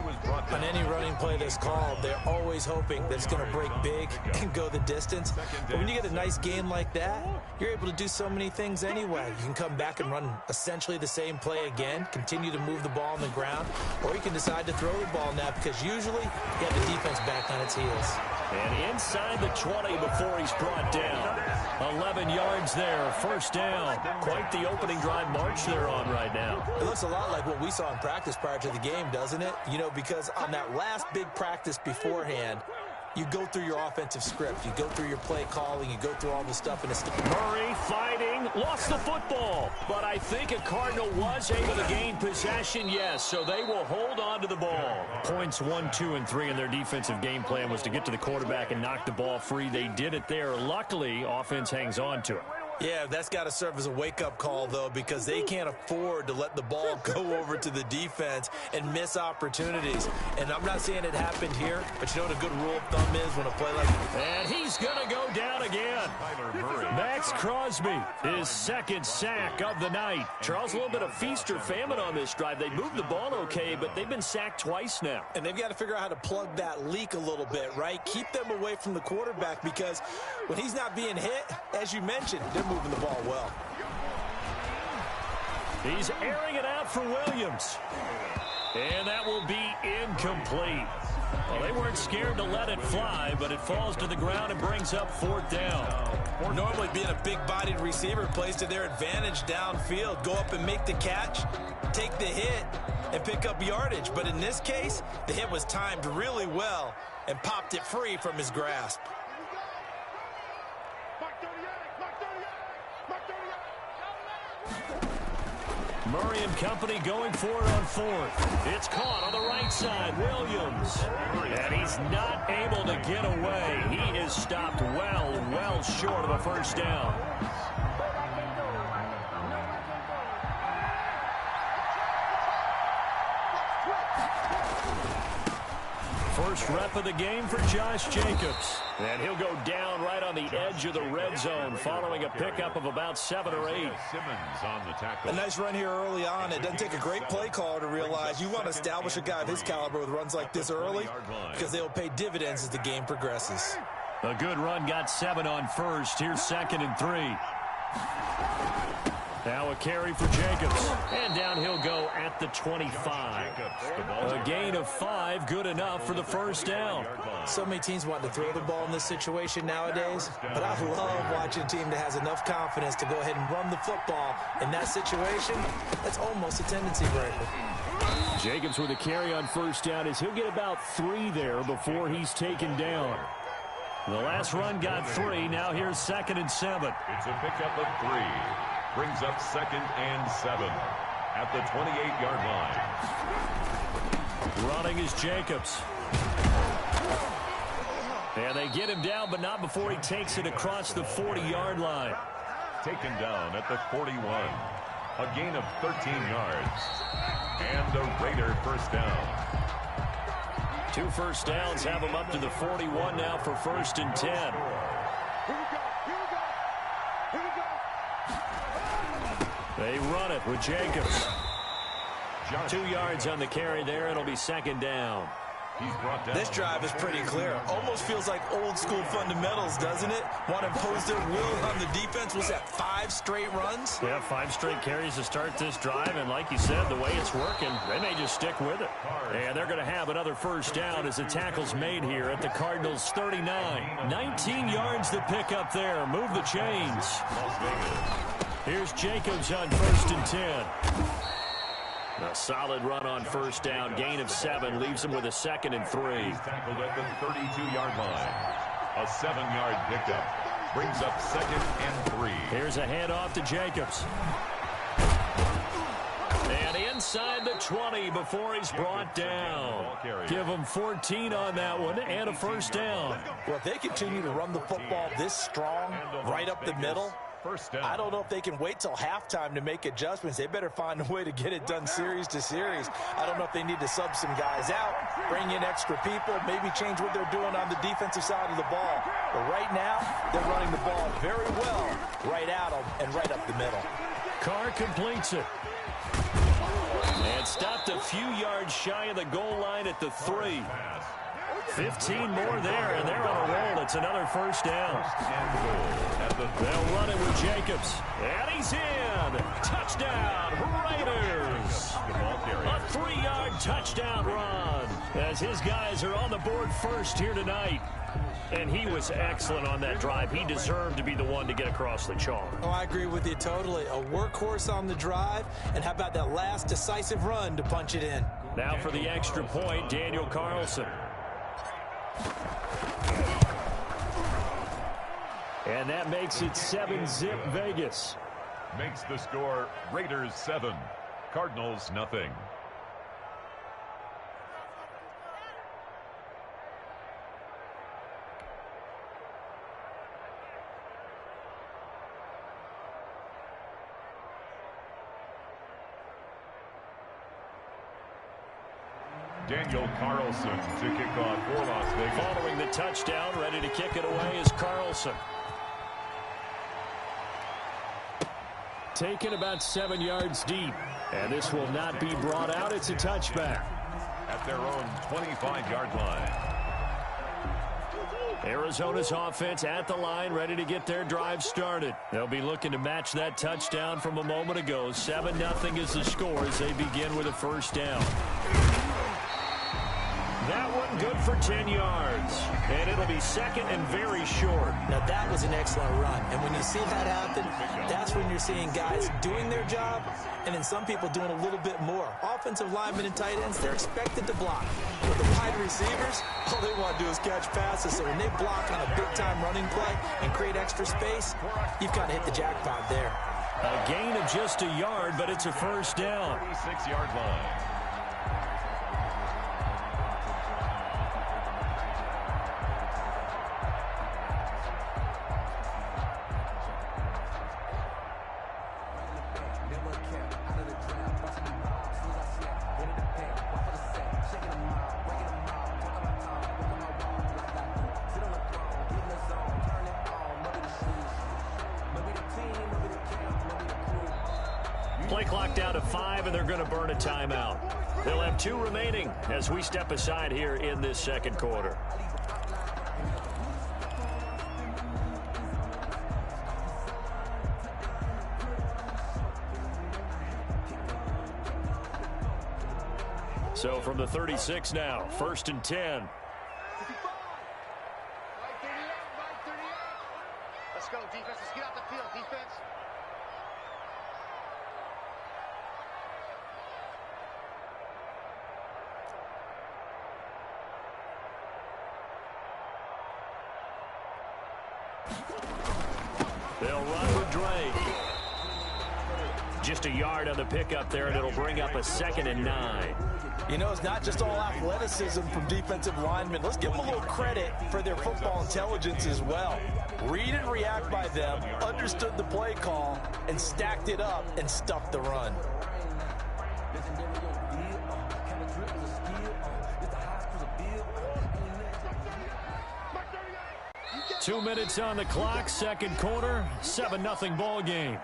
On any running play that's called, they're always hoping that it's going to break big and go the distance. But when you get a nice game like that, you're able to do so many things anyway. You can come back and run essentially the same play again, continue to move the ball on the ground, or you can decide to throw the ball now because usually you have the defense back on its heels.
And inside the 20 before he's brought down. 11 yards there, first down. Quite the opening drive march they're on right now.
It looks a lot like what we saw in practice prior to the game, doesn't it? You know, because on that last big practice beforehand, you go through your offensive script. You go through your play calling. You go through all the stuff. And it's
Murray fighting. Lost the football. But I think a Cardinal was able to gain possession, yes. So they will hold on to the ball. Points 1, 2, and 3 in their defensive game plan was to get to the quarterback and knock the ball free. They did it there. Luckily, offense hangs on to it.
Yeah, that's got to serve as a wake-up call, though, because they can't afford to let the ball go over to the defense and miss opportunities. And I'm not saying it happened here, but you know what a good rule of thumb is when a play like that?
And he's going to go down again. Max Crosby, his second sack of the night. Charles, a little bit of feast or famine on this drive. They moved the ball okay, but they've been sacked twice now.
And they've got to figure out how to plug that leak a little bit, right? Keep them away from the quarterback because when he's not being hit, as you mentioned, they're moving the ball well.
He's airing it out for Williams. And that will be incomplete. Well, they weren't scared to let it fly, but it falls to the ground and brings up fourth down.
Normally being a big-bodied receiver plays to their advantage downfield. Go up and make the catch, take the hit, and pick up yardage. But in this case, the hit was timed really well and popped it free from his grasp.
Murray and company going for it on fourth. It's caught on the right side. Williams. And he's not able to get away. He is stopped well short of a first down. First rep of the game for Josh Jacobs. And he'll go down right on the edge of the red zone following a pickup of about 7 or 8.
Simmons on the tackle.
A nice run here early on. It doesn't take a great play caller to realize you want to establish a guy of his caliber with runs like this early because they'll pay dividends as the game progresses.
A good run got 7 on first. Here's second and 3. Now a carry for Jacobs. And down he'll go at the 25. A gain of 5, good enough for the first down.
So many teams want to throw the ball in this situation nowadays, but I love watching a team that has enough confidence to go ahead and run the football. In that situation, that's almost a tendency breaker.
Jacobs with a carry on first down as he'll get about 3 there before he's taken down. The last run got 3. Now here's second and 7.
It's a pickup of 3. Brings up second and 7 at the 28-yard line.
Running is Jacobs. And they get him down, but not before he takes it across the 40-yard line.
Taken down at the 41. A gain of 13 yards. And a Raider first down.
2 first downs have him up to the 41 now for first and 10. They run it with Jacobs. 2 yards on the carry there. It'll be second down.
This drive is pretty clear. Almost feels like old school fundamentals, doesn't it? Want to impose their will on the defense. Was that 5 straight runs?
Yeah, 5 straight carries to start this drive. And like you said, the way it's working, they may just stick with it. And they're going to have another first down as the tackle's made here at the Cardinals' 39. 19 yards to pick up there. Move the chains. Here's Jacobs on first and 10. A solid run on first down. Gain of 7 leaves him with a second and 3.
He's tackled at the 32-yard line. A 7-yard pickup. Brings up second and 3.
Here's a handoff to Jacobs. And inside the 20 before he's brought down. Give him 14 on that one and a first down.
Well, if they continue to run the football this strong, right up the middle, I don't know if they can wait till halftime to make adjustments. They better find a way to get it done series to series. I don't know if they need to sub some guys out, bring in extra people, maybe change what they're doing on the defensive side of the ball. But right now, they're running the ball very well right at them and right up the middle.
Carr completes it. And stopped a few yards shy of the goal line at the 3. 15 more there, and they're on a roll. It's another first down. They'll run it with Jacobs. And he's in. Touchdown, Raiders. A 3-yard touchdown run as his guys are on the board first here tonight. And he was excellent on that drive. He deserved to be the one to get across the chalk.
Oh, I agree with you totally. A workhorse on the drive. And how about that last decisive run to punch it in?
Now for the extra point, Daniel Carlson. And that makes it 7-zip Vegas.
Makes the score Raiders 7, Cardinals nothing. Daniel Carlson to kick off for Las Vegas.
Following the touchdown, ready to kick it away is Carlson. Taken about 7 yards deep. And this will not be brought out. It's a touchback.
At their own 25-yard line.
Arizona's offense at the line, ready to get their drive started. They'll be looking to match that touchdown from a moment ago. 7-0 is the score as they begin with a first down. That one good for 10 yards. And it'll be second and very short.
Now, that was an excellent run. And when you see that happen, that's when you're seeing guys doing their job and then some people doing a little bit more. Offensive linemen and tight ends, they're expected to block. But the wide receivers, all they want to do is catch passes. So when they block on a big-time running play and create extra space, you've kind of hit the jackpot there.
A gain of just a yard, but it's a first down.
36-yard line.
Play clock down to 5, and they're going to burn a timeout. They'll have 2 remaining as we step aside here in this second quarter. So from the 36 now, 1st and 10.
Let's go, defense. Let's get out the field, defense.
They'll run with Drake. Just a yard on the pickup there, and it'll bring up a 2nd and 9.
You know, it's not just all athleticism from defensive linemen. Let's give them a little credit for their football intelligence as well. Read and react by them, understood the play call, and stacked it up and stuffed the run.
Two minutes on the clock, second quarter, 7-0 ball game.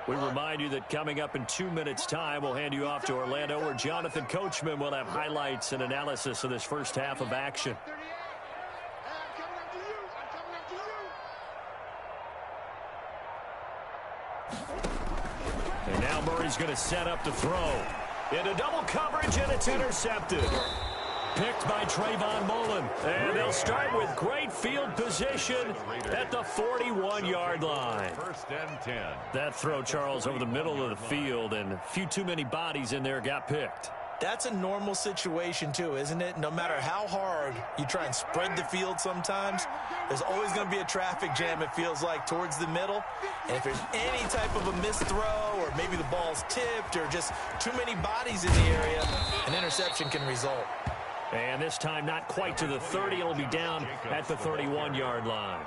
We remind you that coming up in 2 minutes' time, we'll hand you off to Orlando, where Jonathan Coachman will have highlights and analysis of this first half of action. And now Murray's going to set up to throw. Into double coverage, and it's intercepted. Picked by Trayvon Mullen. And they'll start with great field position at the 41-yard line.
1st and 10.
That throw, Charles, over the middle of the field, and a few too many bodies in there got picked.
That's a normal situation, too, isn't it? No matter how hard you try and spread the field sometimes, there's always going to be a traffic jam, it feels like, towards the middle. And if there's any type of a missed throw, or maybe the ball's tipped, or just too many bodies in the area, an interception can result.
And this time not quite to the 30. It'll be down at the 31-yard line.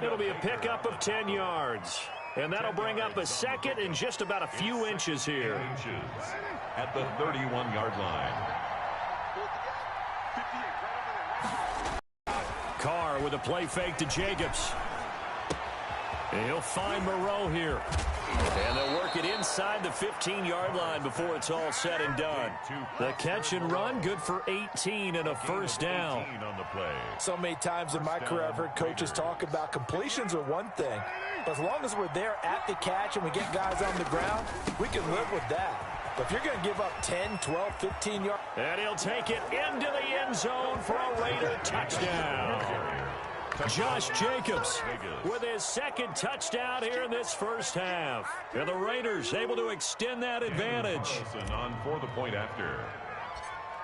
It'll be a pickup of 10 yards. And that'll bring up a second and just about a few inches here.
At the 31-yard line.
Carr with a play fake to Jacobs. And he'll find Moreau here. And they'll work it inside the 15-yard line before it's all said and done. The catch and run, good for 18 and a first down.
So many times in my career I've heard coaches talk about completions are one thing. But as long as we're there at the catch and we get guys on the ground, we can live with that. But if you're going to give up 10, 12, 15 yards.
And he'll take it into the end zone for a Raider touchdown. Josh Jacobs with his second touchdown here in this first half. And the Raiders able to extend that advantage.
On for the point after.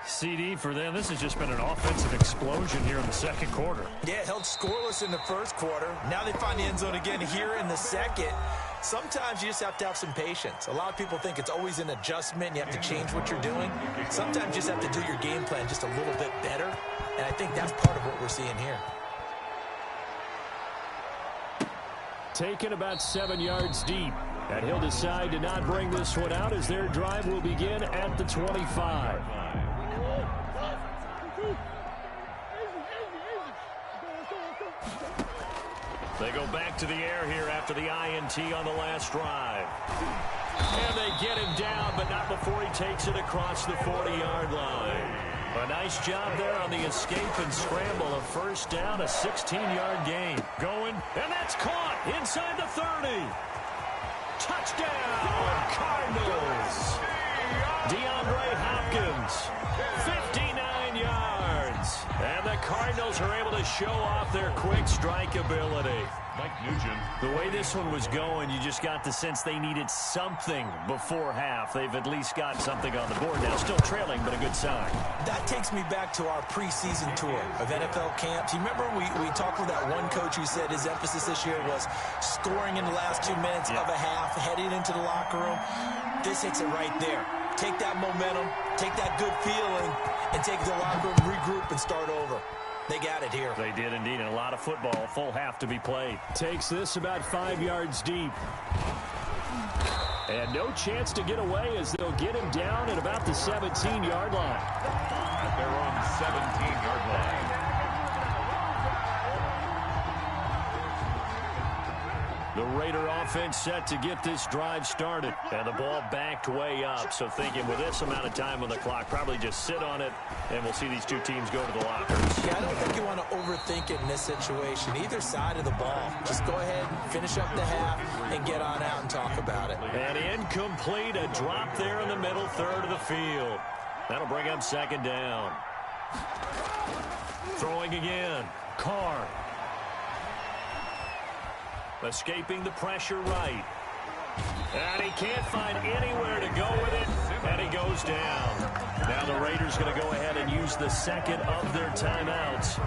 CD for them, this has just been an offensive explosion here in the second quarter.
Yeah, held scoreless in the first quarter. Now they find the end zone again here in the second. Sometimes you just have to have some patience. A lot of people think it's always an adjustment. You have to change what you're doing. Sometimes you just have to do your game plan just a little bit better. And I think that's part of what we're seeing here.
Taken about 7 yards deep. And he'll decide to not bring this one out as their drive will begin at the 25. They go back to the air here after the INT on the last drive. And they get him down, but not before he takes it across the 40-yard line. A nice job there on the escape and scramble. A first down, a 16-yard gain. Going, and that's caught inside the 30. Touchdown, Cardinals. DeAndre Hopkins, 59 yards. And the Cardinals are able to show off their quick strike ability.
Mike Nugent.
The way this one was going, you just got the sense they needed something before half. They've at least got something on the board now. Still trailing, but a good sign.
That takes me back to our preseason tour of NFL camps. You remember we talked with that one coach who said his emphasis this year was scoring in the last 2 minutes of a half, heading into the locker room. This hits it right there. Take that momentum, take that good feeling, and take the locker room, regroup, and start over. They got it here.
They did indeed, and a lot of football, full half to be played. Takes this about 5 yards deep. And no chance to get away as they'll get him down at about the 17-yard line.
At their own 17-yard line.
The Raider offense set to get this drive started. And the ball backed way up. So thinking with this amount of time on the clock, probably just sit on it, and we'll see these two teams go to the lockers.
Yeah, I don't think you want to overthink it in this situation. Either side of the ball. Just go ahead, finish up the half, and get on out and talk about it.
And incomplete, a drop there in the middle third of the field. That'll bring up second down. Throwing again. Carr. Escaping the pressure right. And he can't find anywhere to go with it, and he goes down. Now the Raiders going to go ahead and use the second of their timeouts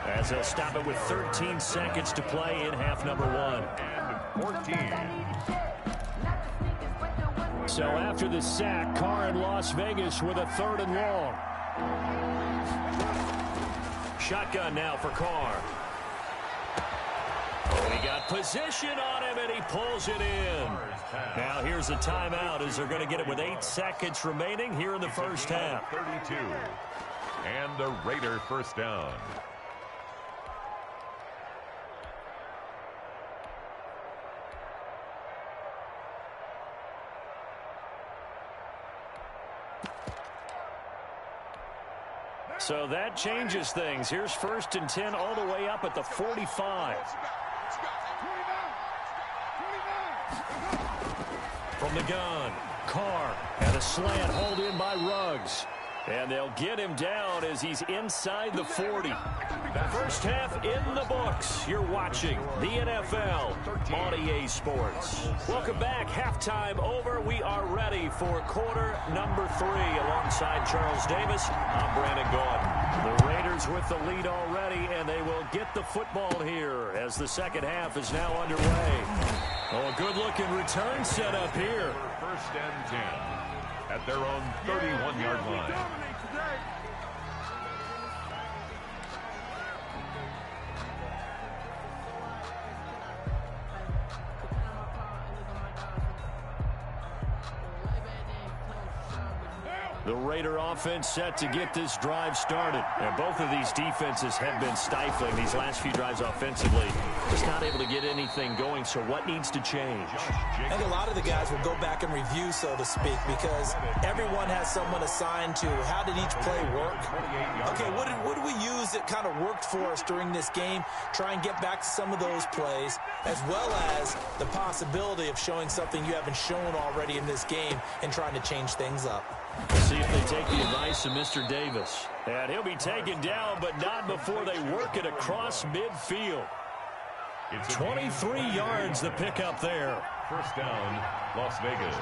as they'll stop it with 13 seconds to play in half number one.
And 14.
So after the sack, Carr in Las Vegas with a 3rd and long. Shotgun now for Carr. And he got position on him, and he pulls it in. Now here's a timeout as they're going to get it with 8 seconds remaining here in the first half.
32. And a Raider first down.
So that changes things. Here's 1st and 10 all the way up at the 45. From the gun, Carr, and a slant hauled in by Ruggs. And they'll get him down as he's inside the 40. First half in the books. You're watching the NFL on EA Sports. Welcome back. Halftime over. We are ready for quarter number 3 alongside Charles Davis. I'm Brandon Gordon. The Raiders with the lead already, and they will get the football here as the second half is now underway. Oh, a good-looking return set up here.
1st and 10 at their own 31-yard line.
The Raider offense set to get this drive started. And both of these defenses have been stifling these last few drives offensively. Just not able to get anything going, so what needs to change?
I think a lot of the guys will go back and review, so to speak, because everyone has someone assigned to how did each play work. Okay, what did we use that kind of worked for us during this game? Try and get back to some of those plays, as well as the possibility of showing something you haven't shown already in this game and trying to change things up.
Let's see if they take the advice of Mr. Davis. And he'll be taken down, but not before they work it across midfield. 23 yards the pickup there.
First down, Las Vegas.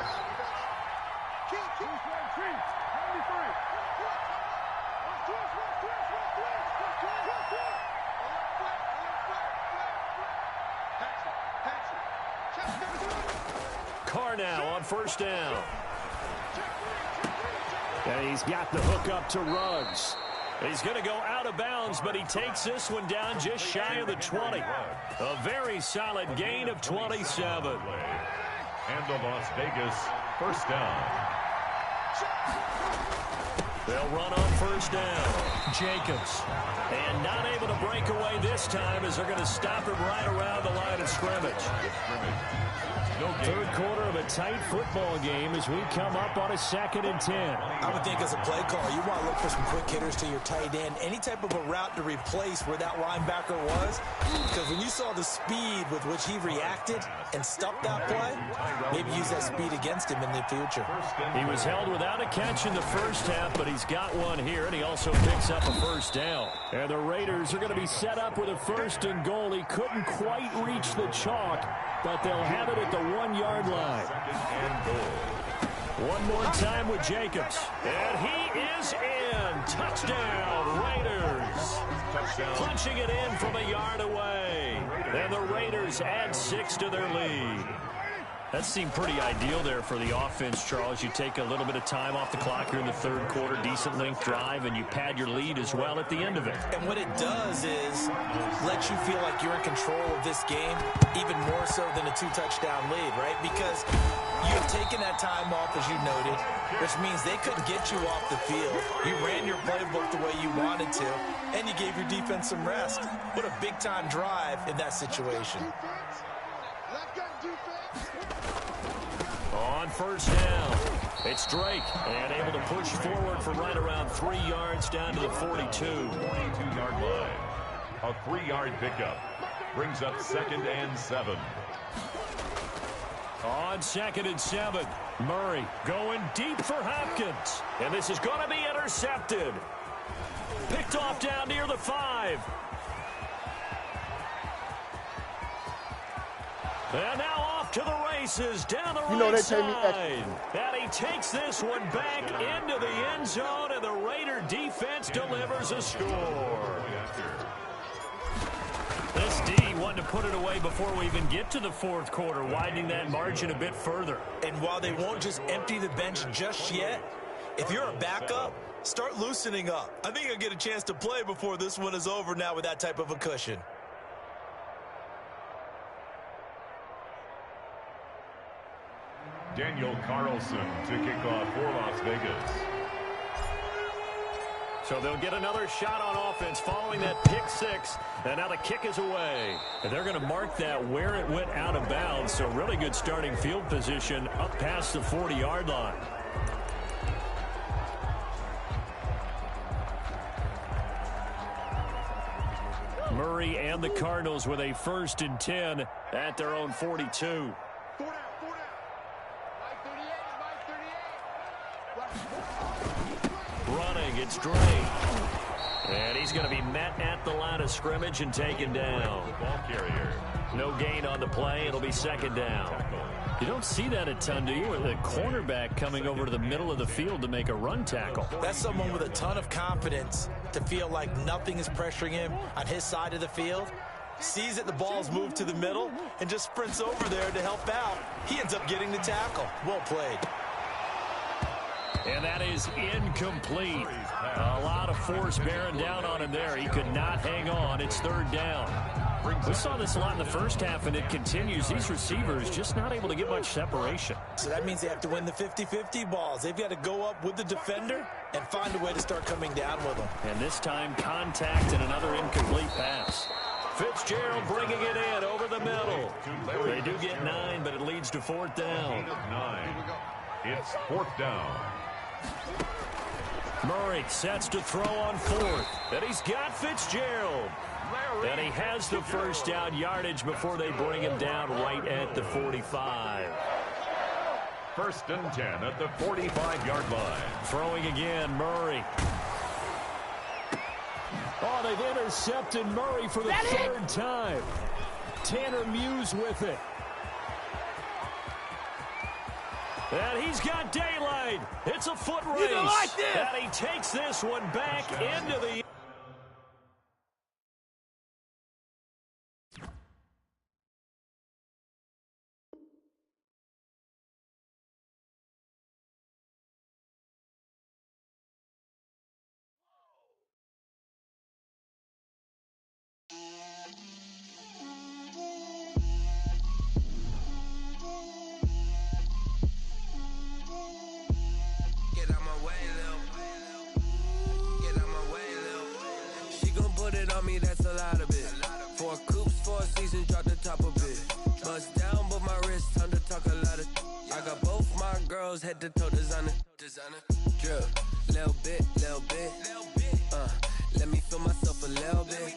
Carr now on first down. And he's got the hook up to Ruggs. He's going to go out of bounds, but he takes this one down just shy of the 20. A very solid gain of 27.
And the Las Vegas first down.
They'll run on first down. Jacobs. And not able to break away this time as they're going to stop him right around the line of scrimmage. Third quarter of a tight football game as we come up on a 2nd and 10.
I would think as a play caller, you want to look for some quick hitters to your tight end. Any type of a route to replace where that linebacker was. Because when you saw the speed with which he reacted and stopped that play, maybe use that speed against him in the future.
He was held without a catch in the first half, but he's got one here, and he also picks up a first down. And the Raiders are going to be set up with a 1st and goal. He couldn't quite reach the chalk, but they'll have it at the 1-yard line. One more time with Jacobs. And he is in. Touchdown, Raiders. Punching it in from a yard away. And the Raiders add 6 to their lead. That seemed pretty ideal there for the offense, Charles. You take a little bit of time off the clock here in the third quarter, decent length drive, and you pad your lead as well at the end of it.
And what it does is let you feel like you're in control of this game, even more so than a 2-touchdown lead, right? Because you've taken that time off, as you noted, which means they couldn't get you off the field. You ran your playbook the way you wanted to, and you gave your defense some rest. What a big-time drive in that situation.
On first down, it's Drake, and able to push forward for right around 3 yards down to the 42.
42-yard line. A 3-yard pickup brings up 2nd and 7.
On 2nd and 7, Murray going deep for Hopkins, and this is going to be intercepted. Picked off down near the 5. And now off to the races down the right side. And he takes this one back into the end zone, and the Raider defense delivers a score. This D wanted to put it away before we even get to the fourth quarter, widening that margin a bit further.
And while they won't just empty the bench just yet, if you're a backup, start loosening up. I think you'll get a chance to play before this one is over now with that type of a cushion.
Daniel Carlson to kick off for Las Vegas.
So they'll get another shot on offense following that pick 6. And now the kick is away. And they're going to mark that where it went out of bounds. So really good starting field position up past the 40-yard line. Murray and the Cardinals with a 1st and 10 at their own 42. Running, it's Drake. And he's going to be met at the line of scrimmage and taken down.
Ball carrier.
No gain on the play. It'll be 2nd down. You don't see that a ton, do you? With a cornerback coming over to the middle of the field to make a run tackle.
That's someone with a ton of confidence to feel like nothing is pressuring him on his side of the field. Sees that the ball's moved to the middle and just sprints over there to help out. He ends up getting the tackle. Well played.
And that is incomplete. A lot of force bearing down on him there. He could not hang on. It's 3rd down. We saw this a lot in the first half, and it continues. These receivers just not able to get much separation.
So that means they have to win the 50-50 balls. They've got to go up with the defender and find a way to start coming down with them.
And this time, contact and another incomplete pass. Fitzgerald bringing it in over the middle. They do get 9, but it leads to 4th down.
9. It's 4th down.
Murray sets to throw on 4th. And he's got Fitzgerald. And he has the first down yardage before they bring him down right at the 45.
1st and 10 at the 45-yard line.
Throwing again, Murray. Oh, they've intercepted Murray for the 3rd time. Tanner Muse with it. And he's got daylight. It's a foot race.
You like this?
And he takes this one back into the...
That's a lot of it. 4 coops, 4 seasons, drop the top of it. Bust down, but my wrist, time to talk a lot of. I got both my girls head to toe designer. Drip, little bit. Let me feel myself a little bit.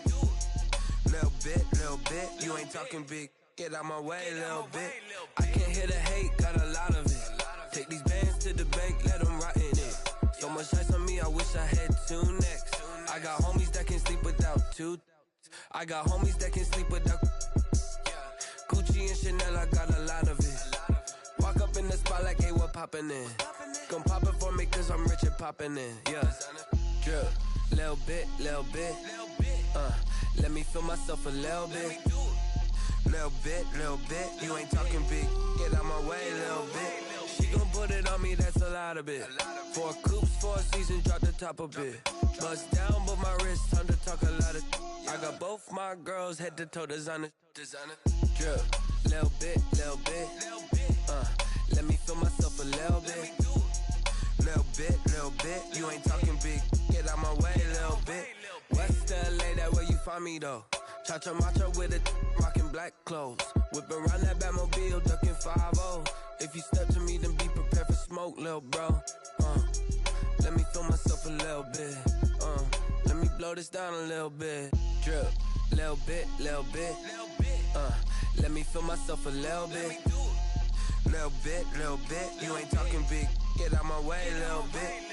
Little bit. You ain't talking big. Get out my way, little bit. I can't hear the hate, got a lot of it. Take these bands to the bank, let them rot in it. So much ice on me, I wish I had 2 necks. I got homies that can sleep without 2. I got homies that can sleep without Gucci and Chanel, I got a lot of it. Walk up in the spot like, hey, what poppin' in? Gon' pop it for me cause I'm rich and poppin' in. Yeah, drip, little bit. Let me feel myself a little bit. Little bit. You ain't talking big. Get out my way, little bit. She gon' put it on me, that's a lot of it. 4 coops, 4 seasons, drop the top a bit. Bust down, but my wrist, time to talk a lot of. I got both my girls head to toe designer. Drip, little bit. Let me feel myself a little bit. Little bit. You ain't talking big. Get out my way, little bit. West LA, that where you find me though. Cha-cha macha with it, rockin' black clothes. Whip around that Batmobile, ducking 5-0. If you step to me, then be prepared for smoke, lil' bro. Let me feel myself a little bit. Let me blow this down a little bit. Drip, little bit. Let me feel myself a little bit. Little bit. You ain't talking big. Get out my way, little bit.